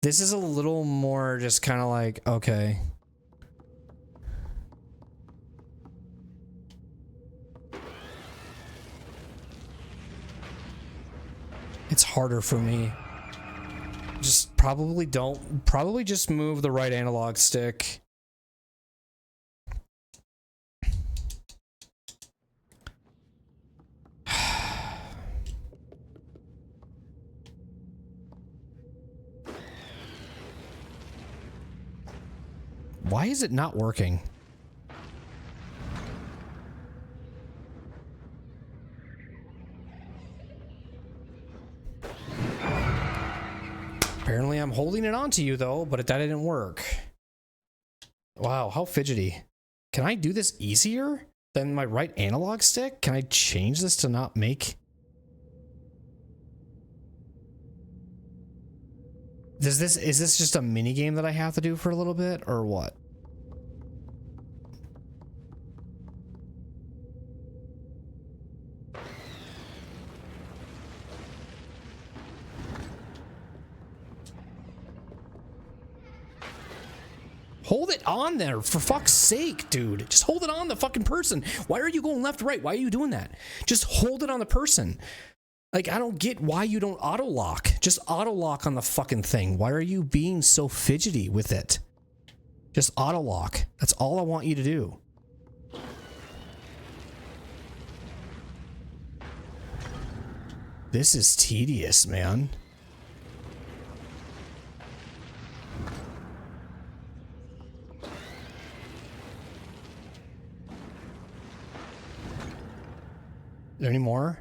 This is a little more just kind of like, okay. It's harder for me. Just probably just move the right analog stick. Why is it not working? Apparently I'm holding it onto you though, but that didn't work. Wow, how fidgety. Can I do this easier than my right analog stick? Can I change this to not make... is this just a mini game that I have to do for a little bit or what? Hold it on there, for fuck's sake, dude. Just hold it on the fucking person. Why are you going left, right? Why are you doing that? Just hold it on the person. Like, I don't get why you don't auto-lock. Just auto-lock on the fucking thing. Why are you being so fidgety with it? Just auto-lock. That's all I want you to do. This is tedious, man. Are there any more?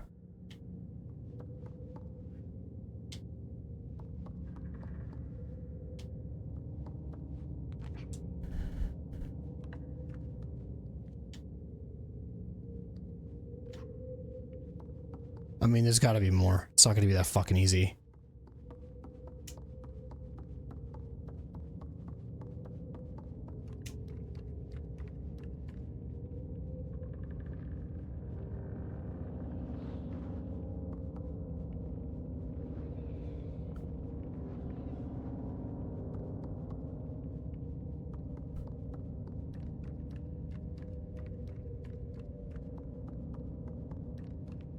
I mean, there's got to be more. It's not going to be that fucking easy.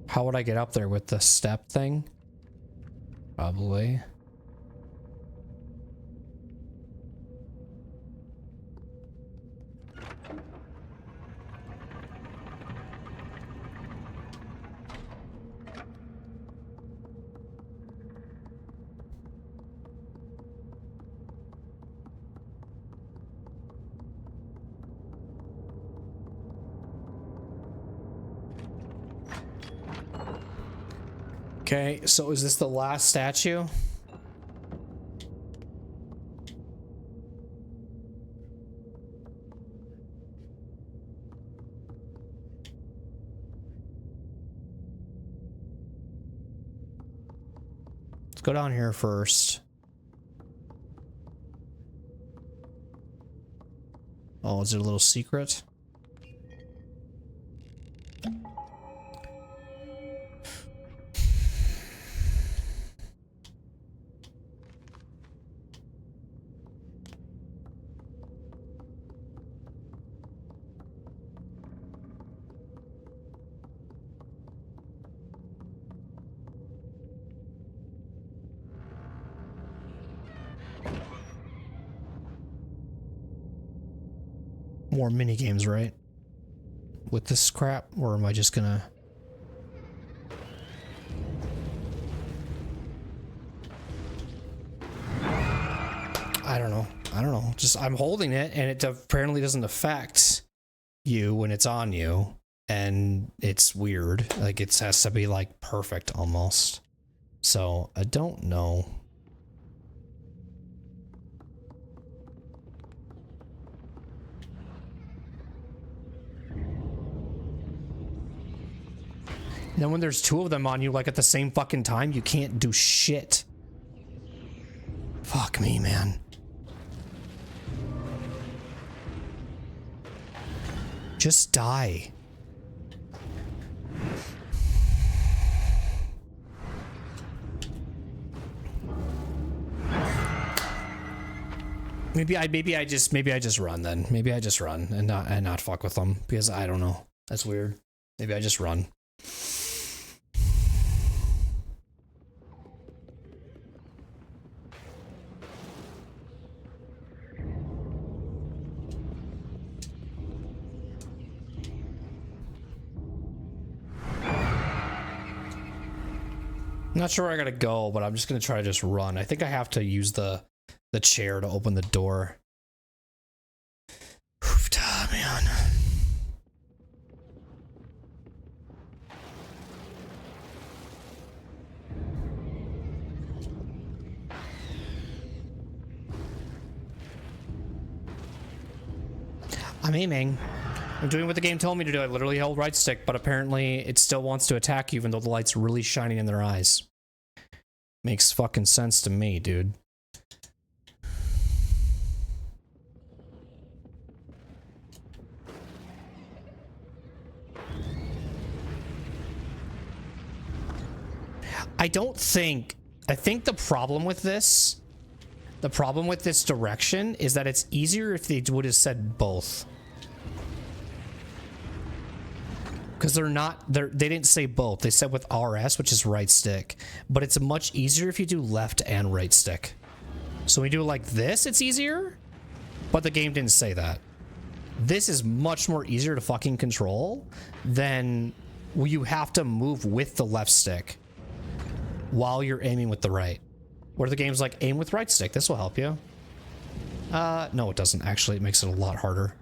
How would I get up there with the step thing? Probably. Okay, so is this the last statue? Let's go down here first. Oh, is it a little secret? More mini games, right? With this crap, or am I just gonna... I don't know. I don't know. Just, I'm holding it, and it apparently doesn't affect you when it's on you, and it's weird. Like, it has to be, like, perfect, almost. So, I don't know. Then when there's two of them on you, like, at the same fucking time, you can't do shit. Fuck me, man. Just die. Maybe I just run then. Maybe I just run and not fuck with them, because I don't know. That's weird. Maybe I just run. Not sure where I gotta go, but I'm just gonna try to just run. I think I have to use the chair to open the door. I'm aiming. I'm doing what the game told me to do. I literally held right stick, but apparently it still wants to attack you even though the light's really shining in their eyes. Makes fucking sense to me, dude. I think the problem with this direction is that it's easier if they would have said both. Because they didn't say both. They said with RS, which is right stick. But it's much easier if you do left and right stick. So when we do it like this, it's easier. But the game didn't say that. This is much more easier to fucking control than you have to move with the left stick while you're aiming with the right. Where the game's like, aim with right stick. This will help you. No, it doesn't. Actually, it makes it a lot harder.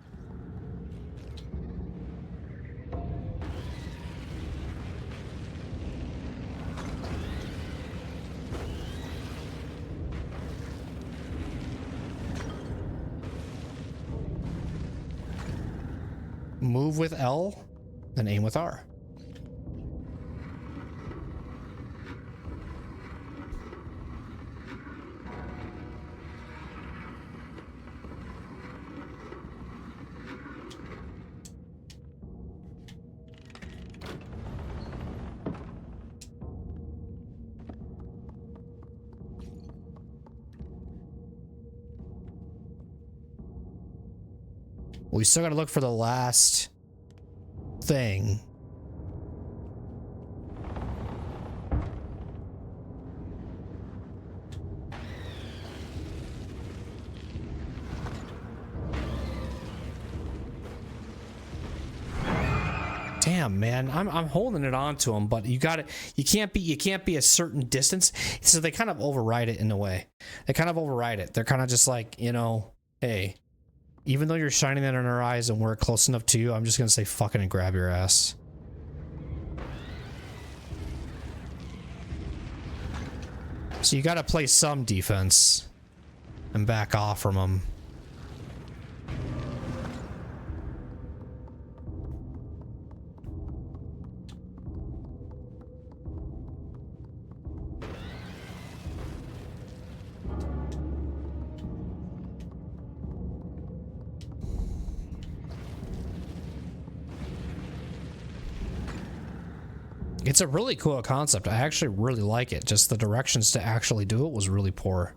Move with L, then aim with R. We still gotta look for the last thing. Damn, man, I'm holding it onto him, but you can't be a certain distance. So they kind of override it in a way. They kind of override it. They're kind of just like, you know, hey, even though you're shining that in our eyes and we're close enough to you, I'm just gonna say fucking and grab your ass. So you gotta play some defense and back off from them. It's a really cool concept. I actually really like it. Just the directions to actually do it was really poor.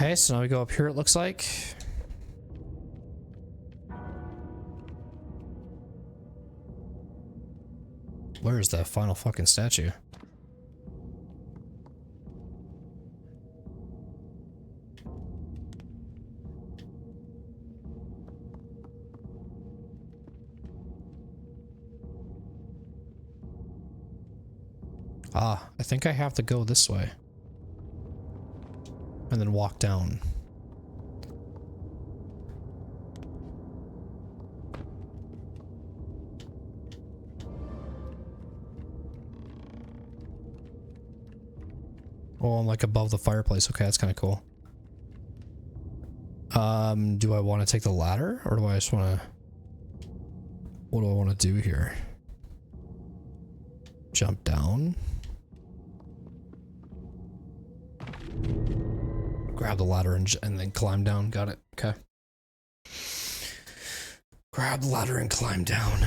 Okay, so now we go up here, it looks like. Where is that final fucking statue? Ah, I think I have to go this way. And then walk down. Oh, I'm like above the fireplace. Okay, that's kind of cool. Do I want to take the ladder or do I just want to... What do I want to do here? Jump down. Grab the ladder and then climb down. Got it. Okay. Grab the ladder and climb down.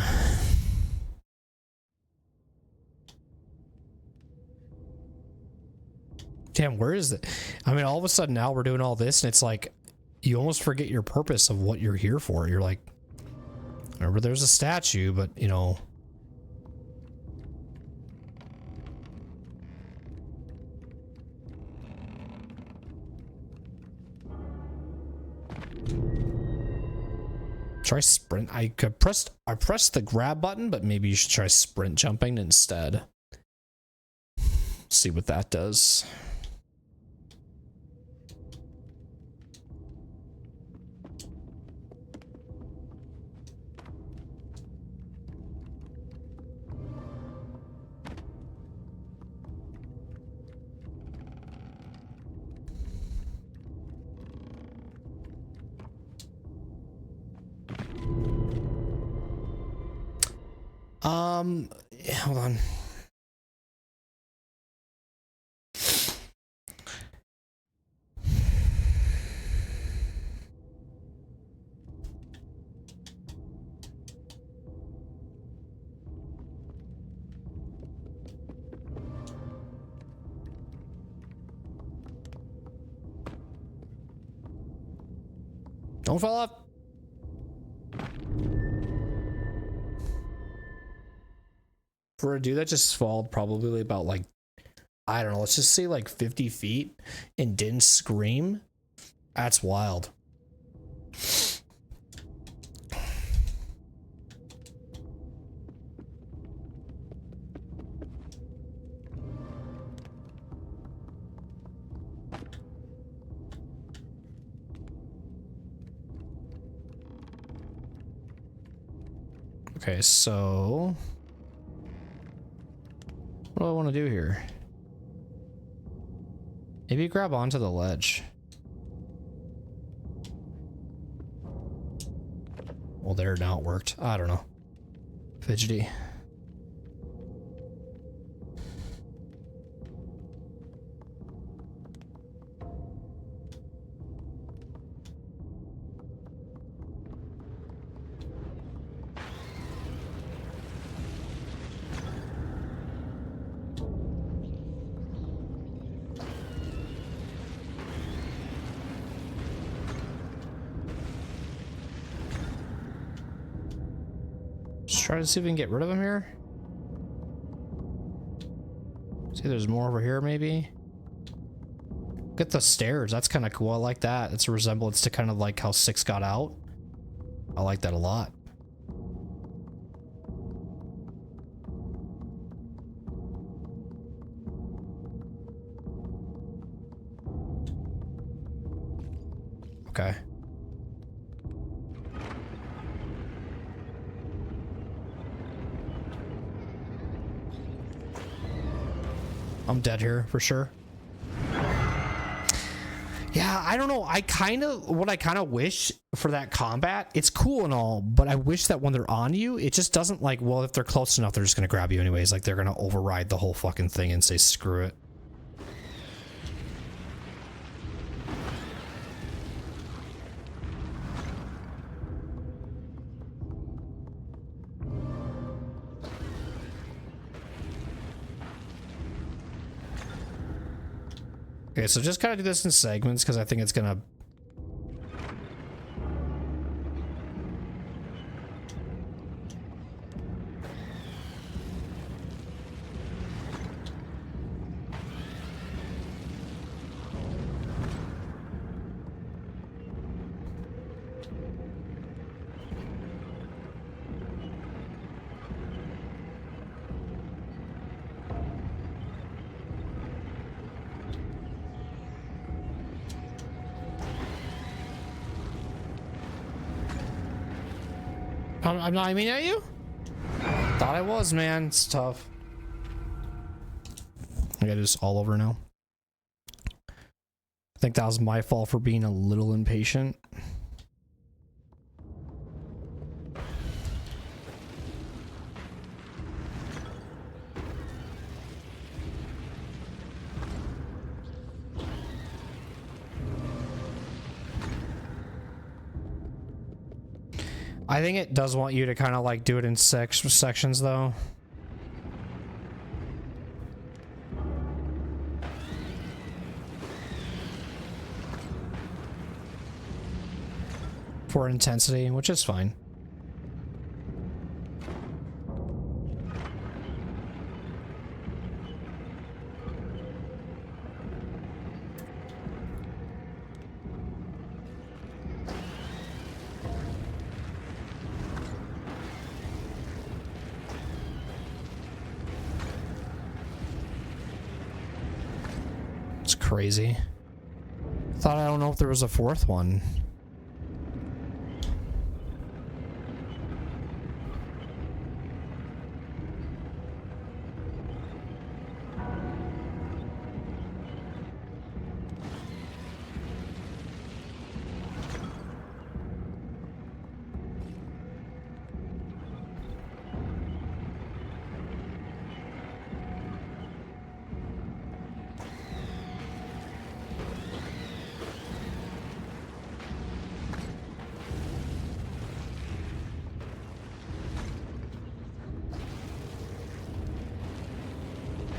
Damn, where is it? I mean, all of a sudden now we're doing all this and it's like, you almost forget your purpose of what you're here for. You're like, remember there's a statue, but you know... Try sprint. I pressed the grab button, but maybe you should try sprint jumping instead. See what that does. Hold on. Don't fall off. For a dude that just falled probably about like, I don't know, let's just say like 50 feet and didn't scream. That's wild. Okay, so what do I want to do here? Maybe grab onto the ledge. Well, there, now it worked. I don't know. Fidgety. Try to see if we can get rid of him here. See, there's more over here, maybe. Look at the stairs. That's kind of cool. I like that. It's a resemblance to kind of like how 6 got out. I like that a lot. Okay. I'm dead here for sure. Yeah, I don't know. What I kind of wish for that combat, it's cool and all, but I wish that when they're on you, it just doesn't like, well, if they're close enough, they're just going to grab you anyways. Like they're going to override the whole fucking thing and say, screw it. Okay, so just kind of do this in segments because I think it's gonna. I'm not aiming at you? Thought I was, man. It's tough. I gotta do this all over now. I think that was my fault for being a little impatient. I think it does want you to kind of like do it in sections though. For intensity, which is fine. It's crazy. Thought I don't know if there was a fourth one.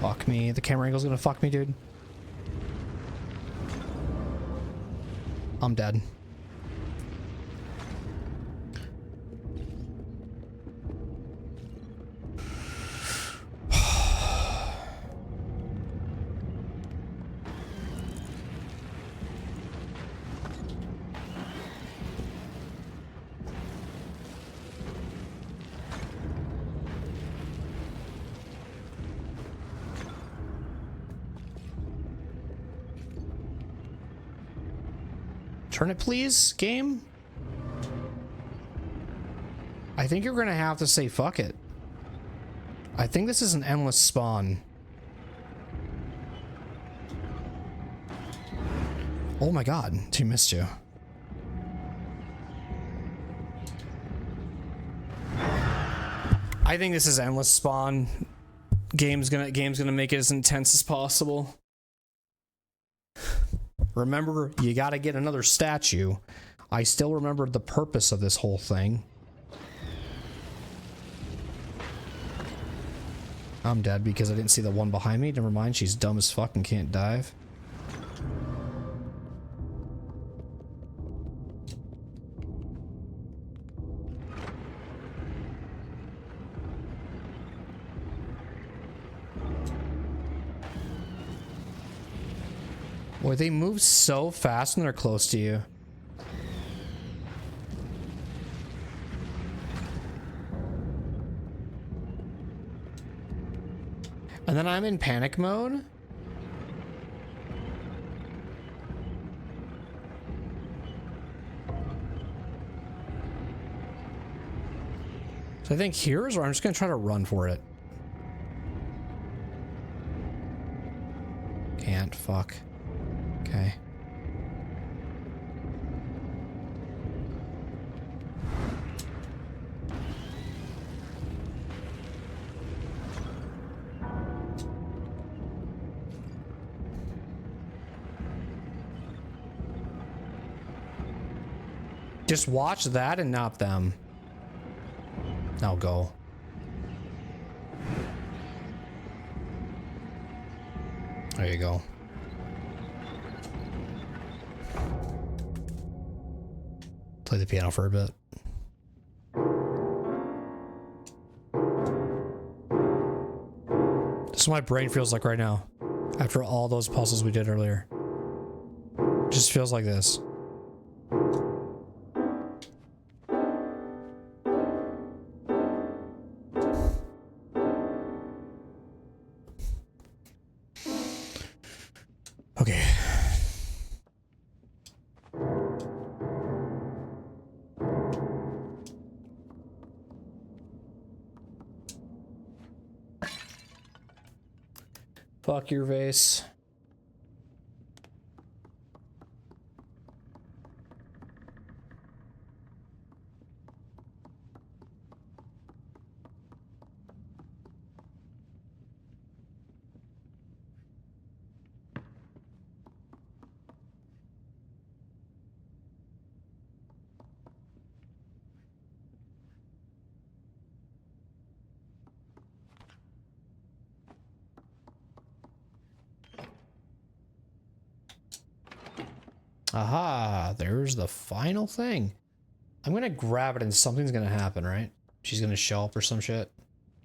Fuck me. The camera angle's gonna fuck me, dude. I'm dead. Turn it, please, game. I think you're gonna have to say fuck it. I think this is an endless spawn. Oh my god, she missed you. I think this is endless spawn. Game's gonna make it as intense as possible. Remember, you gotta get another statue. I still remember the purpose of this whole thing. I'm dead because I didn't see the one behind me. Never mind, she's dumb as fuck and can't dive. Boy, they move so fast when they're close to you. And then I'm in panic mode. So I think here's where I'm just gonna try to run for it. Can't, fuck. Okay. Just watch that and not them. Now go. There you go. Play the piano for a bit. This is what my brain feels like right now. After all those puzzles we did earlier. It just feels like this. Okay. Fuck your vase. Aha, there's the final thing. I'm gonna grab it and something's gonna happen, right? She's gonna show up or some shit.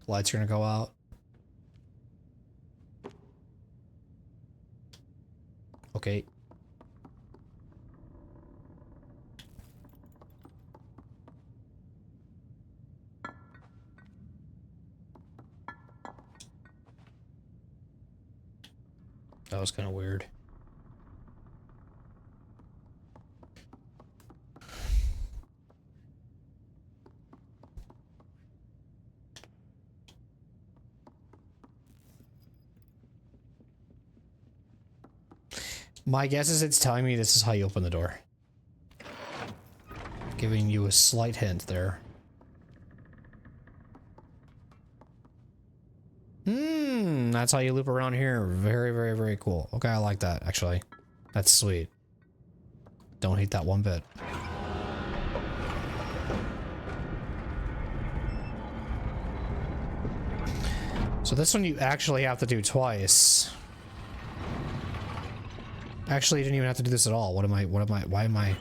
Lights are gonna go out. Okay. That was kind of weird. My guess is it's telling me this is how you open the door. Giving you a slight hint there. That's how you loop around here. Very, very, very cool. Okay, I like that, actually. That's sweet. Don't hate that one bit. So this one you actually have to do twice. Actually, you didn't even have to do this at all. Why am I?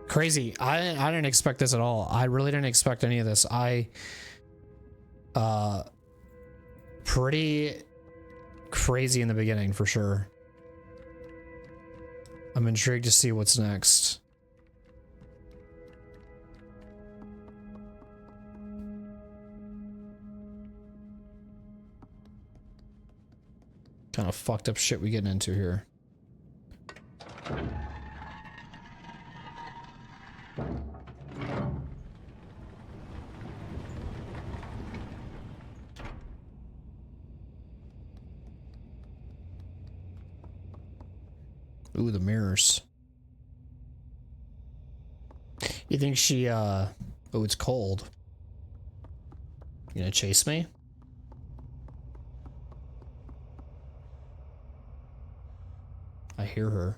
Crazy. I didn't expect this at all. I really didn't expect any of this. Pretty crazy in the beginning for sure. I'm intrigued to see what's next. Kind of fucked up shit we getting into here. Ooh, the mirrors. You think she, oh, it's cold. You gonna chase me? I hear her.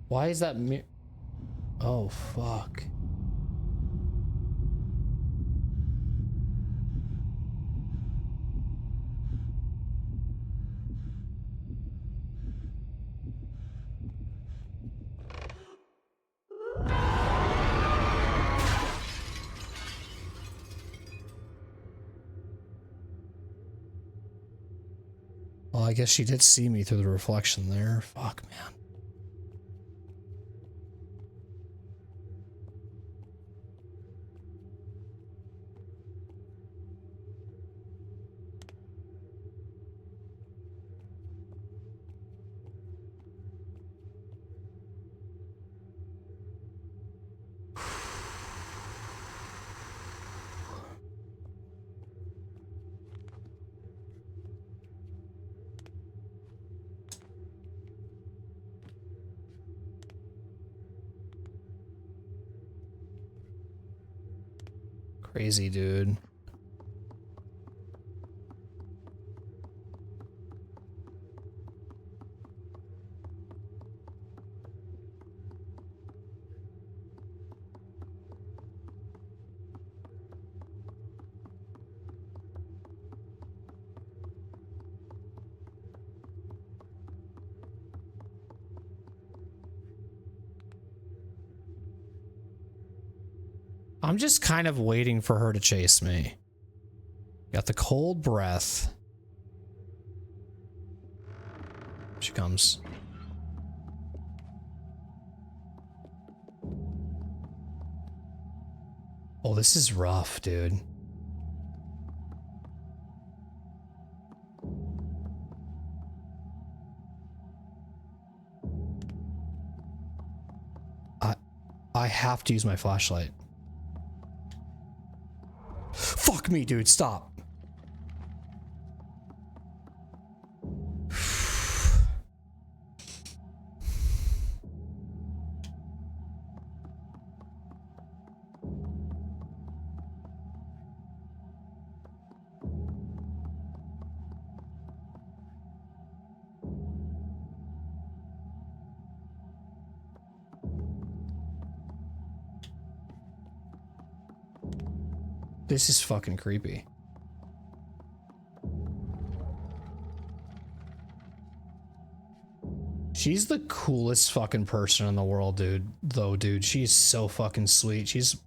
Why is that mirror? Oh, fuck. Well, I guess she did see me through the reflection there. Fuck, man. Crazy, dude. I'm just kind of waiting for her to chase me. Got the cold breath. She comes. Oh, this is rough, dude. I have to use my flashlight. Fuck me, dude, stop. This is fucking creepy. She's the coolest fucking person in the world, dude. Though, dude, she's so fucking sweet. She's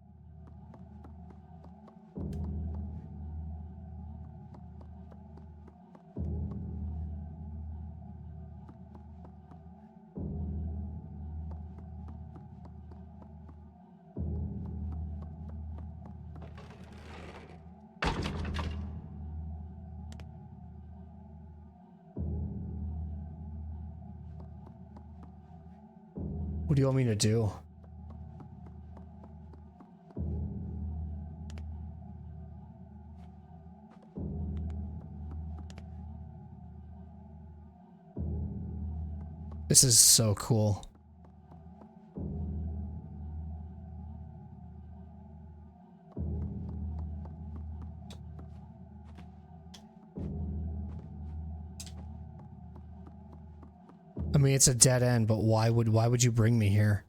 What do you want me to do? This is so cool. I mean, it's a dead end, but why would you bring me here?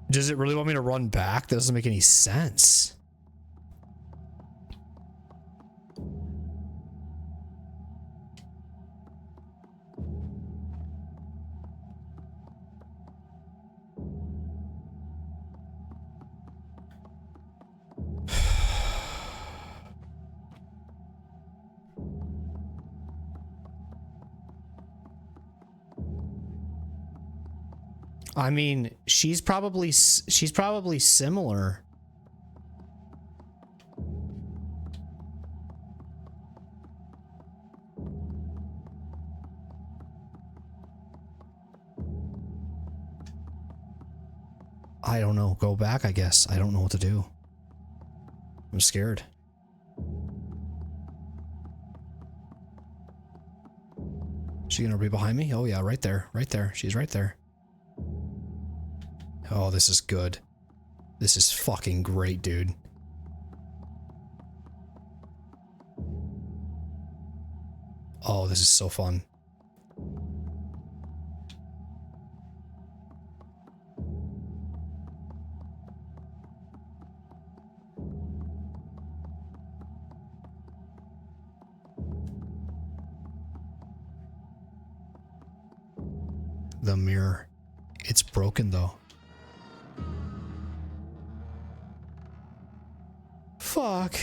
Does it really want me to run back? That doesn't make any sense. I mean, she's probably similar. I don't know. Go back, I guess. I don't know what to do. I'm scared. Is she gonna be behind me? Oh yeah, right there. Right there. She's right there. Oh, this is good. This is fucking great, dude. Oh, this is so fun. The mirror. It's broken though. Fuck.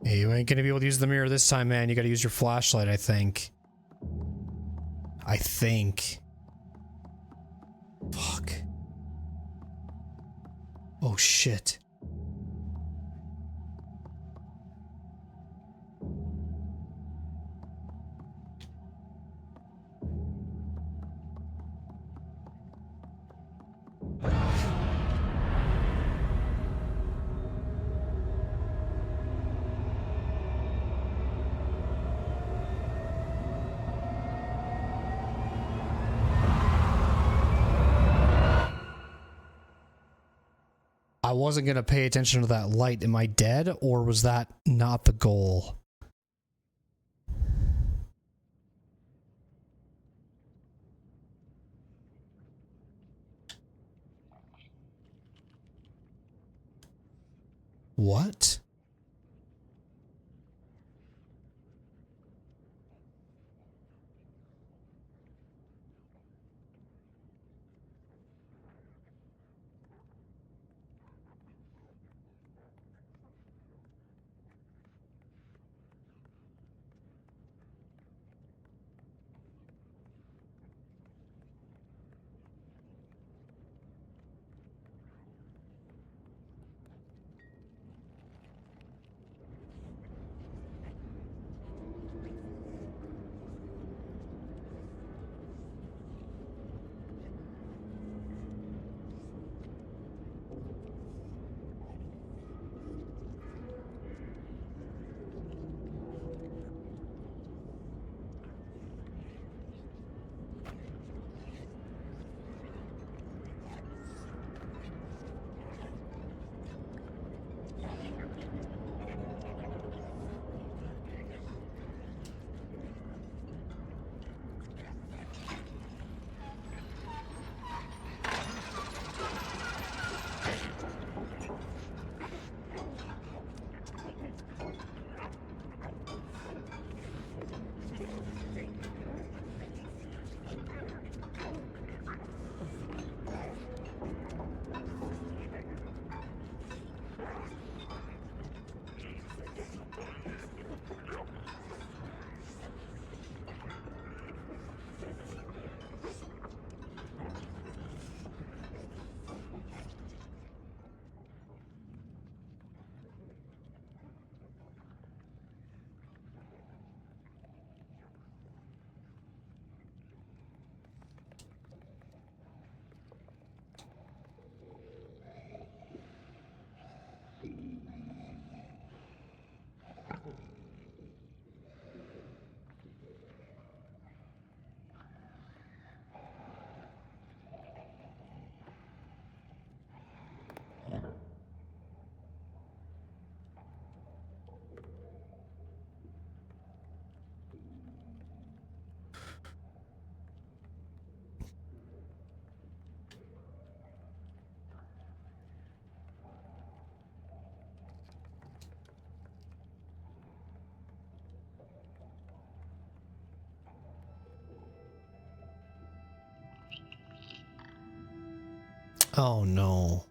Hey, you ain't gonna be able to use the mirror this time, man. You gotta use your flashlight, I think. I think. Fuck. Oh, shit. I wasn't gonna pay attention to that light. Am I dead, or was that not the goal? What? Oh no.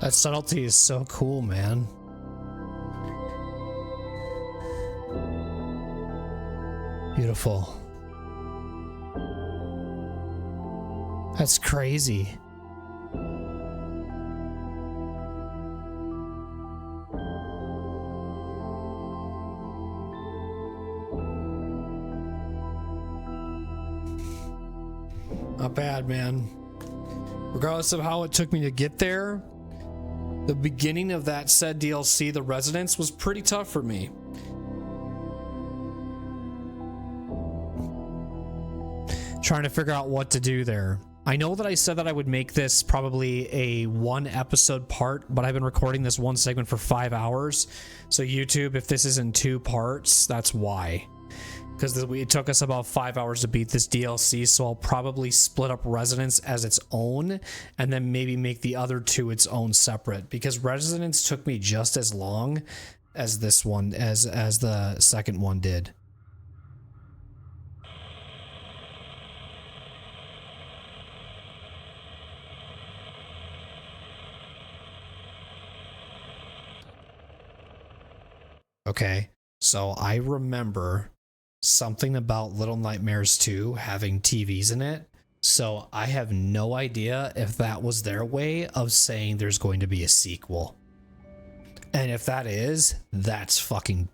That subtlety is so cool, man. Beautiful. That's crazy. Not bad, man. Regardless of how it took me to get there, the beginning of that said DLC, The Residence, was pretty tough for me. Trying to figure out what to do there. I know that I said that I would make this probably a 1-episode part, but I've been recording this one segment for 5 hours. So YouTube, if this is in 2 parts, that's why. Because it took us about 5 hours to beat this DLC, so I'll probably split up Residence as its own, and then maybe make the other 2 its own separate. Because Residence took me just as long as this one, as the second one did. Okay, so I remember something about Little Nightmares 2 having TVs in it, so I have no idea if that was their way of saying there's going to be a sequel. And if that is, that's fucking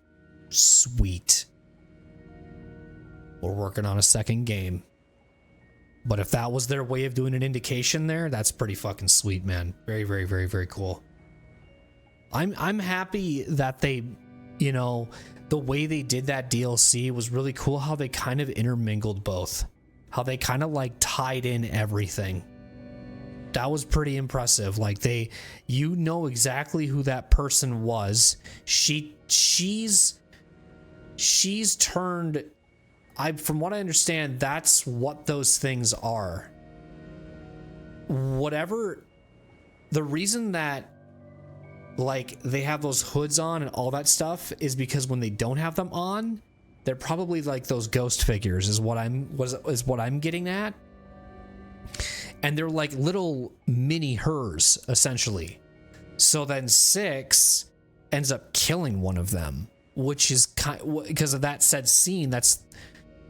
sweet. We're working on a second game. But if that was their way of doing an indication there, that's pretty fucking sweet, man. Very, very, very, very cool. I'm happy that they, you know, the way they did that DLC was really cool, how they kind of intermingled both. How they kind of like tied in everything. That was pretty impressive. Like you know exactly who that person was. She's turned, from what I understand, that's what those things are. Whatever, the reason that like they have those hoods on and all that stuff is because when they don't have them on, they're probably like those ghost figures is what I'm getting at. And they're like little mini hers essentially. So then 6 ends up killing one of them, which is because of that said scene. That's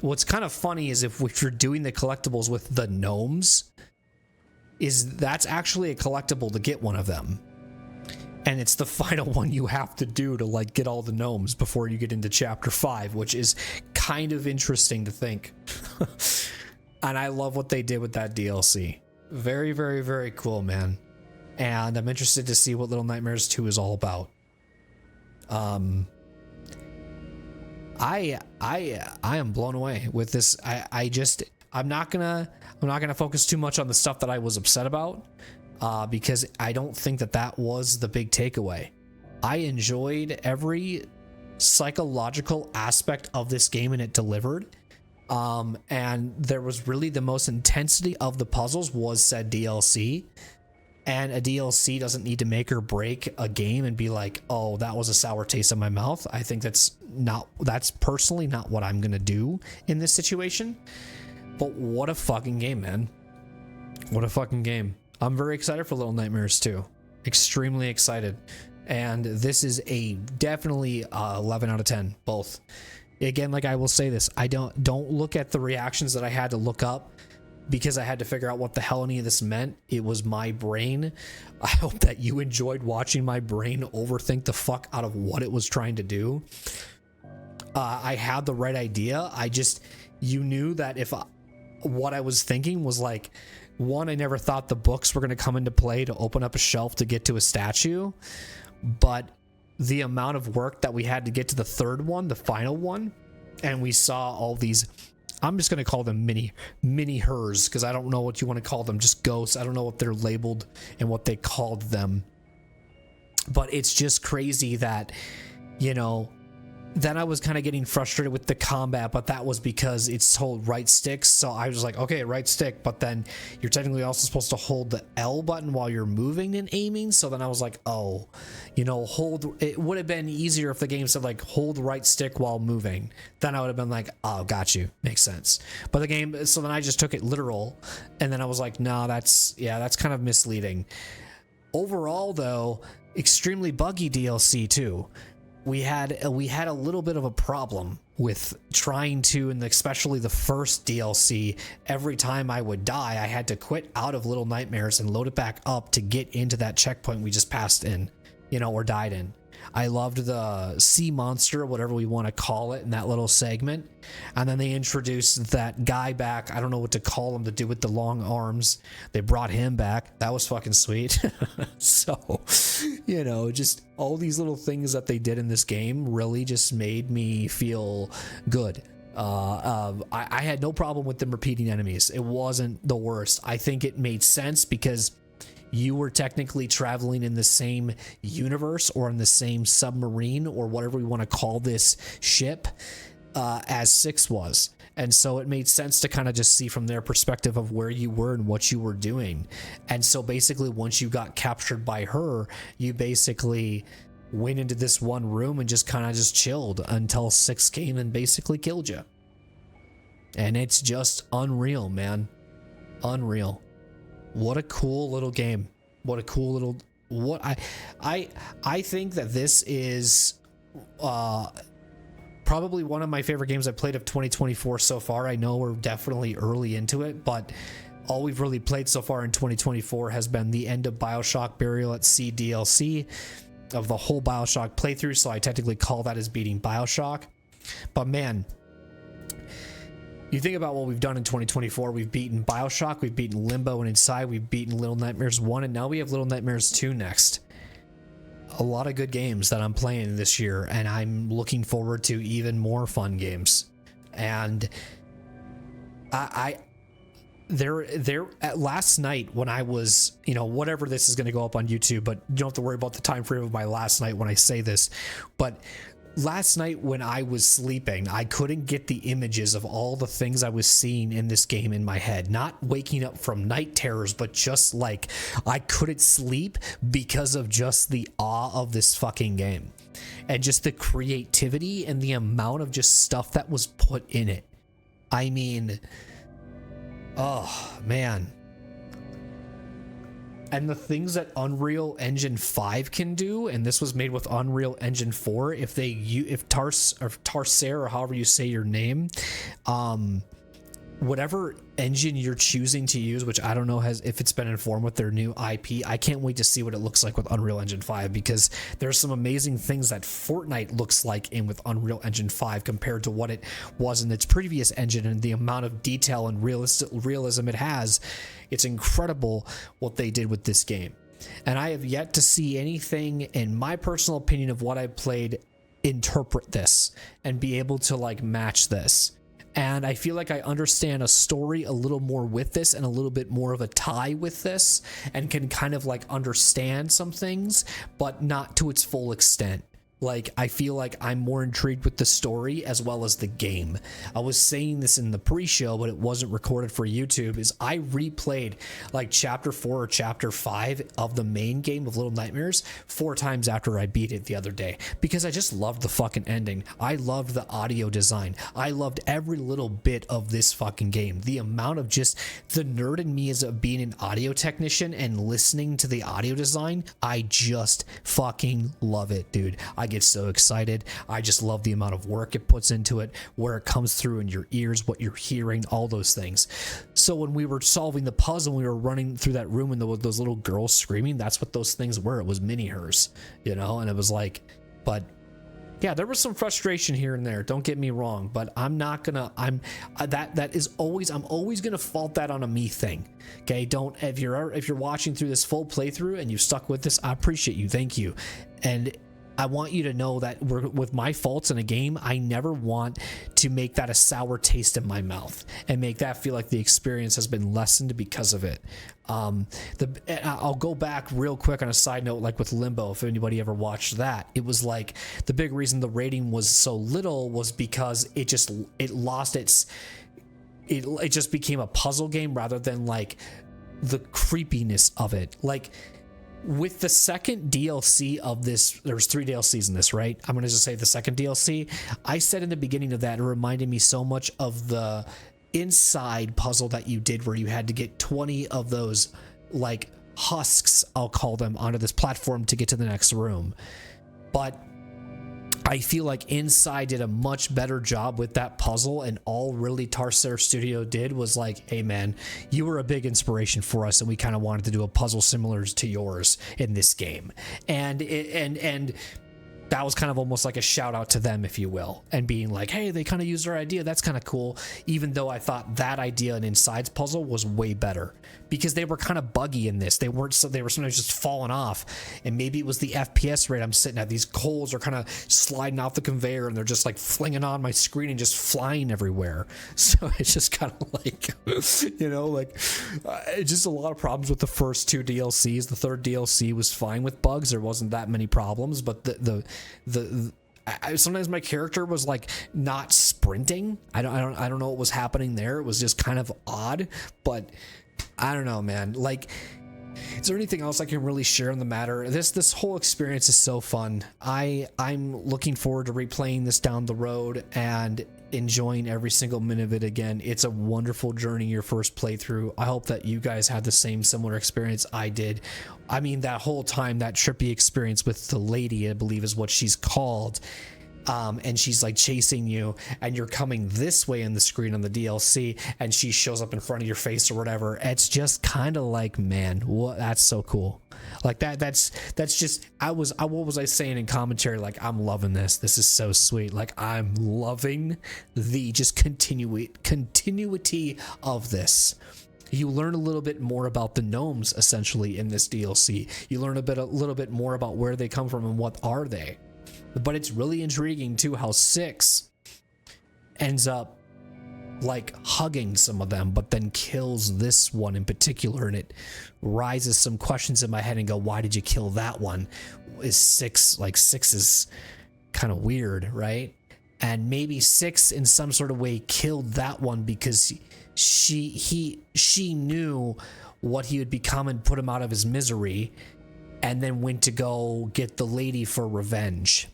what's kind of funny is if you're doing the collectibles with the gnomes, is that's actually a collectible to get one of them. And it's the final one you have to do to like get all the gnomes before you get into chapter 5, which is kind of interesting to think. And I love what they did with that DLC. Very, very, very cool, man. And I'm interested to see what Little Nightmares 2 is all about. I am blown away with this. I'm not gonna focus too much on the stuff that I was upset about. Because I don't think that was the big takeaway. I enjoyed every psychological aspect of this game and it delivered. And there was really the most intensity of the puzzles was said DLC. And a DLC doesn't need to make or break a game and be like, oh, that was a sour taste in my mouth. I think that's personally not what I'm gonna do in this situation. But what a fucking game, man. What a fucking game. I'm very excited for Little Nightmares 2. Extremely excited. And this is a definitely 11 out of 10, both. Again, like I will say this, I don't look at the reactions that I had to look up because I had to figure out what the hell any of this meant. It was my brain. I hope that you enjoyed watching my brain overthink the fuck out of what it was trying to do. I had the right idea. You knew that what I was thinking was like, one, I never thought the books were going to come into play to open up a shelf to get to a statue, but the amount of work that we had to get to the third one, the final one, and we saw all these, I'm just going to call them mini hers, because I don't know what you want to call them, just ghosts. I don't know what they're labeled and what they called them. But it's just crazy that, you know, then I was kind of getting frustrated with the combat, but that was because it's told right sticks. So I was like, okay, right stick, but then you're technically also supposed to hold the L button while you're moving and aiming. So then I was like, oh, you know, hold. It would have been easier if the game said like hold right stick while moving. Then I would have been like, oh, got you, makes sense. But the game, so then I just took it literal, and then I was like, no, that's kind of misleading. Overall, though, extremely buggy DLC too. We had a little bit of a problem with trying to, and especially the first DLC, every time I would die, I had to quit out of Little Nightmares and load it back up to get into that checkpoint we just passed in, you know, or died in. I loved the sea monster, whatever we want to call it, in that little segment. And then they introduced that guy back. I don't know what to call him, to do with the long arms. They brought him back. That was fucking sweet. So, you know, just all these little things that they did in this game really just made me feel good. I had no problem with them repeating enemies. It wasn't the worst. I think it made sense because you were technically traveling in the same universe or in the same submarine or whatever we want to call this ship as 6 was. And so it made sense to kind of just see from their perspective of where you were and what you were doing. And so basically once you got captured by her, you basically went into this one room and just kind of just chilled until 6 came and basically killed you. And it's just unreal, man. Unreal. What a cool little game. What a cool little, what I think that this is probably one of my favorite games I've played of 2024 so far. I know we're definitely early into it, but all we've really played so far in 2024 has been the end of BioShock Burial at Sea DLC of the whole BioShock playthrough, so I technically call that as beating BioShock. But man, you think about what we've done in 2024. We've beaten BioShock, we've beaten Limbo and Inside, we've beaten Little Nightmares 1, and now we have Little Nightmares 2 next. A lot of good games that I'm playing this year, and I'm looking forward to even more fun games. And last night when I was, you know, whatever, this is going to go up on YouTube, but you don't have to worry about the time frame of my last night when I say this, but last night when I was sleeping, I couldn't get the images of all the things I was seeing in this game in my head. Not waking up from night terrors, but just like I couldn't sleep because of just the awe of this fucking game. And just the creativity and the amount of just stuff that was put in it. I mean, oh man. And the things that Unreal Engine 5 can do, and this was made with Unreal Engine 4, if Tarsier, or however you say your name, whatever engine you're choosing to use, which I don't know if it's been informed with their new IP. I can't wait to see what it looks like with Unreal Engine 5, because there's some amazing things that Fortnite looks like in with Unreal Engine 5 compared to what it was in its previous engine, and the amount of detail and realism it has. It's incredible what they did with this game. And I have yet to see anything, in my personal opinion of what I played, interpret this and be able to like match this. And I feel like I understand a story a little more with this, and a little bit more of a tie with this, and can kind of like understand some things, but not to its full extent. Like, I feel like I'm more intrigued with the story as well as the game. I was saying this in the pre-show, but it wasn't recorded for YouTube, is I replayed like chapter 4 or chapter 5 of the main game of Little Nightmares 4 times after I beat it the other day, because I just loved the fucking ending. I loved the audio design. I loved every little bit of this fucking game. The amount of just the nerd in me as of being an audio technician and listening to the audio design, I just fucking love it, dude. I get so excited. I just love the amount of work it puts into it, where it comes through in your ears, what you're hearing, all those things. So when we were solving the puzzle, we were running through that room and those little girls screaming, that's what those things were. It was mini hers, you know, and it was like, but Yeah, there was some frustration here and there, don't get me wrong, but I'm not gonna, that is always, I'm always gonna fault that on a me thing. Okay, if you're watching through this full playthrough and you've stuck with this, I appreciate you, thank you. And I want you to know that with my faults in a game, I never want to make that a sour taste in my mouth and make that feel like the experience has been lessened because of it. I'll go back real quick on a side note, like with Limbo, if anybody ever watched that, it was like the big reason the rating was so little was because it just became a puzzle game rather than like the creepiness of it. Like, with the second DLC of this, there's 3 DLCs in this, right? I'm gonna just say the second DLC. I said in the beginning of that, it reminded me so much of the inside puzzle that you did where you had to get 20 of those like husks, I'll call them, onto this platform to get to the next room. But I feel like Inside did a much better job with that puzzle, and all really Tarsier Studio did was like, hey man, you were a big inspiration for us and we kind of wanted to do a puzzle similar to yours in this game. And that was kind of almost like a shout out to them, if you will, and being like, hey, they kind of used our idea, that's kind of cool, even though I thought that idea in Inside's puzzle was way better because they were kind of buggy in this. They were sometimes just falling off, and maybe it was the FPS rate I'm sitting at. These coals are kind of sliding off the conveyor and they're just like flinging on my screen and just flying everywhere. So it's just kind of like, you know, like just a lot of problems with the first 2 DLCs. The third DLC was fine with bugs. There wasn't that many problems, but sometimes my character was like not sprinting. I don't know what was happening there. It was just kind of odd, but I don't know, man. Like, is there anything else I can really share on the matter? This whole experience is so fun. I'm looking forward to replaying this down the road and enjoying every single minute of it again. It's a wonderful journey, your first playthrough. I hope that you guys had the same similar experience I did. I mean, that whole time, that trippy experience with the lady, I believe is what she's called, and she's like chasing you and you're coming this way in the screen on the DLC and she shows up in front of your face or whatever. It's just kind of like, man, what? That's so cool. Like that's just, what was I saying in commentary? Like, I'm loving this. This is so sweet. Like, I'm loving the just continuity of this. You learn a little bit more about the gnomes essentially in this DLC. You learn a little bit more about where they come from and what are they. But it's really intriguing too how 6 ends up like hugging some of them, but then kills this one in particular, and it raises some questions in my head and go, why did you kill that one? Is 6 is kind of weird, right? And maybe 6 in some sort of way killed that one because she knew what he would become and put him out of his misery, and then went to go get the lady for revenge.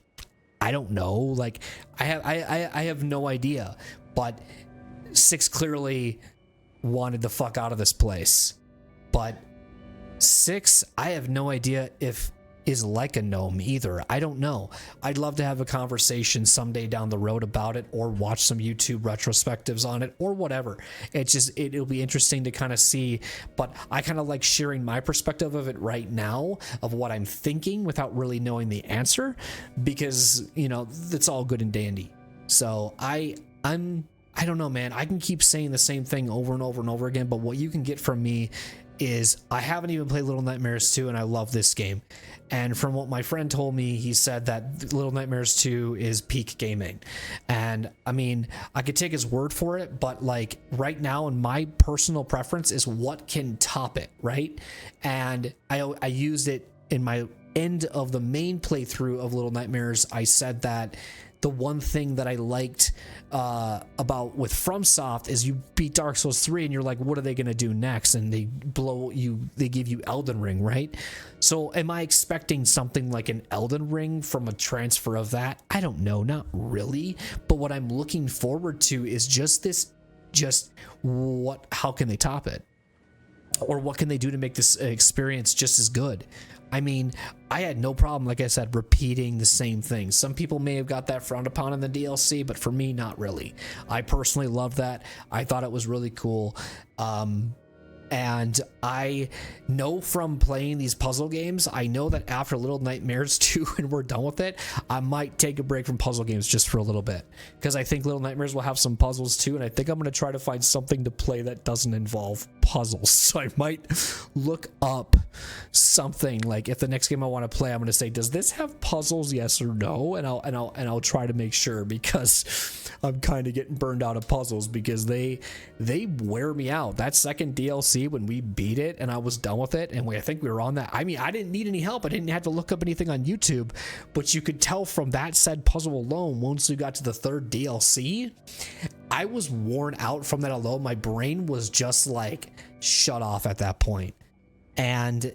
I don't know. Like, I have no idea, but 6 clearly wanted the fuck out of this place. But 6, I have no idea if is like a gnome either. I don't know. I'd love to have a conversation someday down the road about it, or watch some YouTube retrospectives on it, or whatever. It'll be interesting to kind of see, but I kind of like sharing my perspective of it right now, of what I'm thinking without really knowing the answer, because, you know, it's all good and dandy. So I don't know, man. I can keep saying the same thing over and over and over again, but what you can get from me is I haven't even played Little Nightmares 2, and I love this game. And from what my friend told me, he said that Little Nightmares 2 is peak gaming. And I mean, I could take his word for it, but like right now, in my personal preference, is what can top it, right? And I used it in my end of the main playthrough of Little Nightmares. I said that the one thing that I liked about with FromSoft is you beat Dark Souls 3 and you're like, what are they going to do next? And they give you Elden Ring, right? So am I expecting something like an Elden Ring from a transfer of that? I don't know, not really. But what I'm looking forward to is how can they top it? Or what can they do to make this experience just as good? I mean, I had no problem, like I said, repeating the same thing. Some people may have got that frowned upon in the DLC, but for me, not really. I personally loved that. I thought it was really cool. And And I know from playing these puzzle games, I know that after Little Nightmares 2 and we're done with it, I might take a break from puzzle games just for a little bit. Because I think Little Nightmares will have some puzzles too, and I think I'm going to try to find something to play that doesn't involve puzzles. So I might look up something, like if the next game I want to play, I'm going to say, does this have puzzles, yes or no? And I'll try to make sure, because I'm kind of getting burned out of puzzles, because they wear me out. That second DLC, when we beat it and I was done with it, and I think we were on that, I mean, I didn't need any help. I didn't have to look up anything on YouTube, but you could tell from that said puzzle alone, once we got to the third DLC, I was worn out from that alone. My brain was just like shut off at that point. And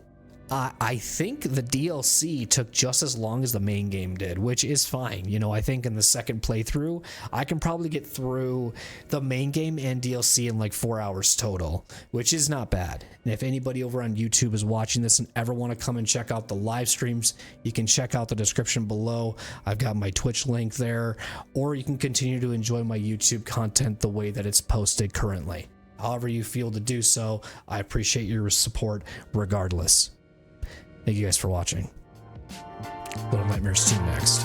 I think the DLC took just as long as the main game did, which is fine. You know, I think in the second playthrough, I can probably get through the main game and DLC in like 4 hours total, which is not bad. And if anybody over on YouTube is watching this and ever want to come and check out the live streams, you can check out the description below. I've got my Twitch link there, or you can continue to enjoy my YouTube content the way that it's posted currently. However you feel to do so, I appreciate your support regardless. Thank you guys for watching. Little Nightmares 2 next.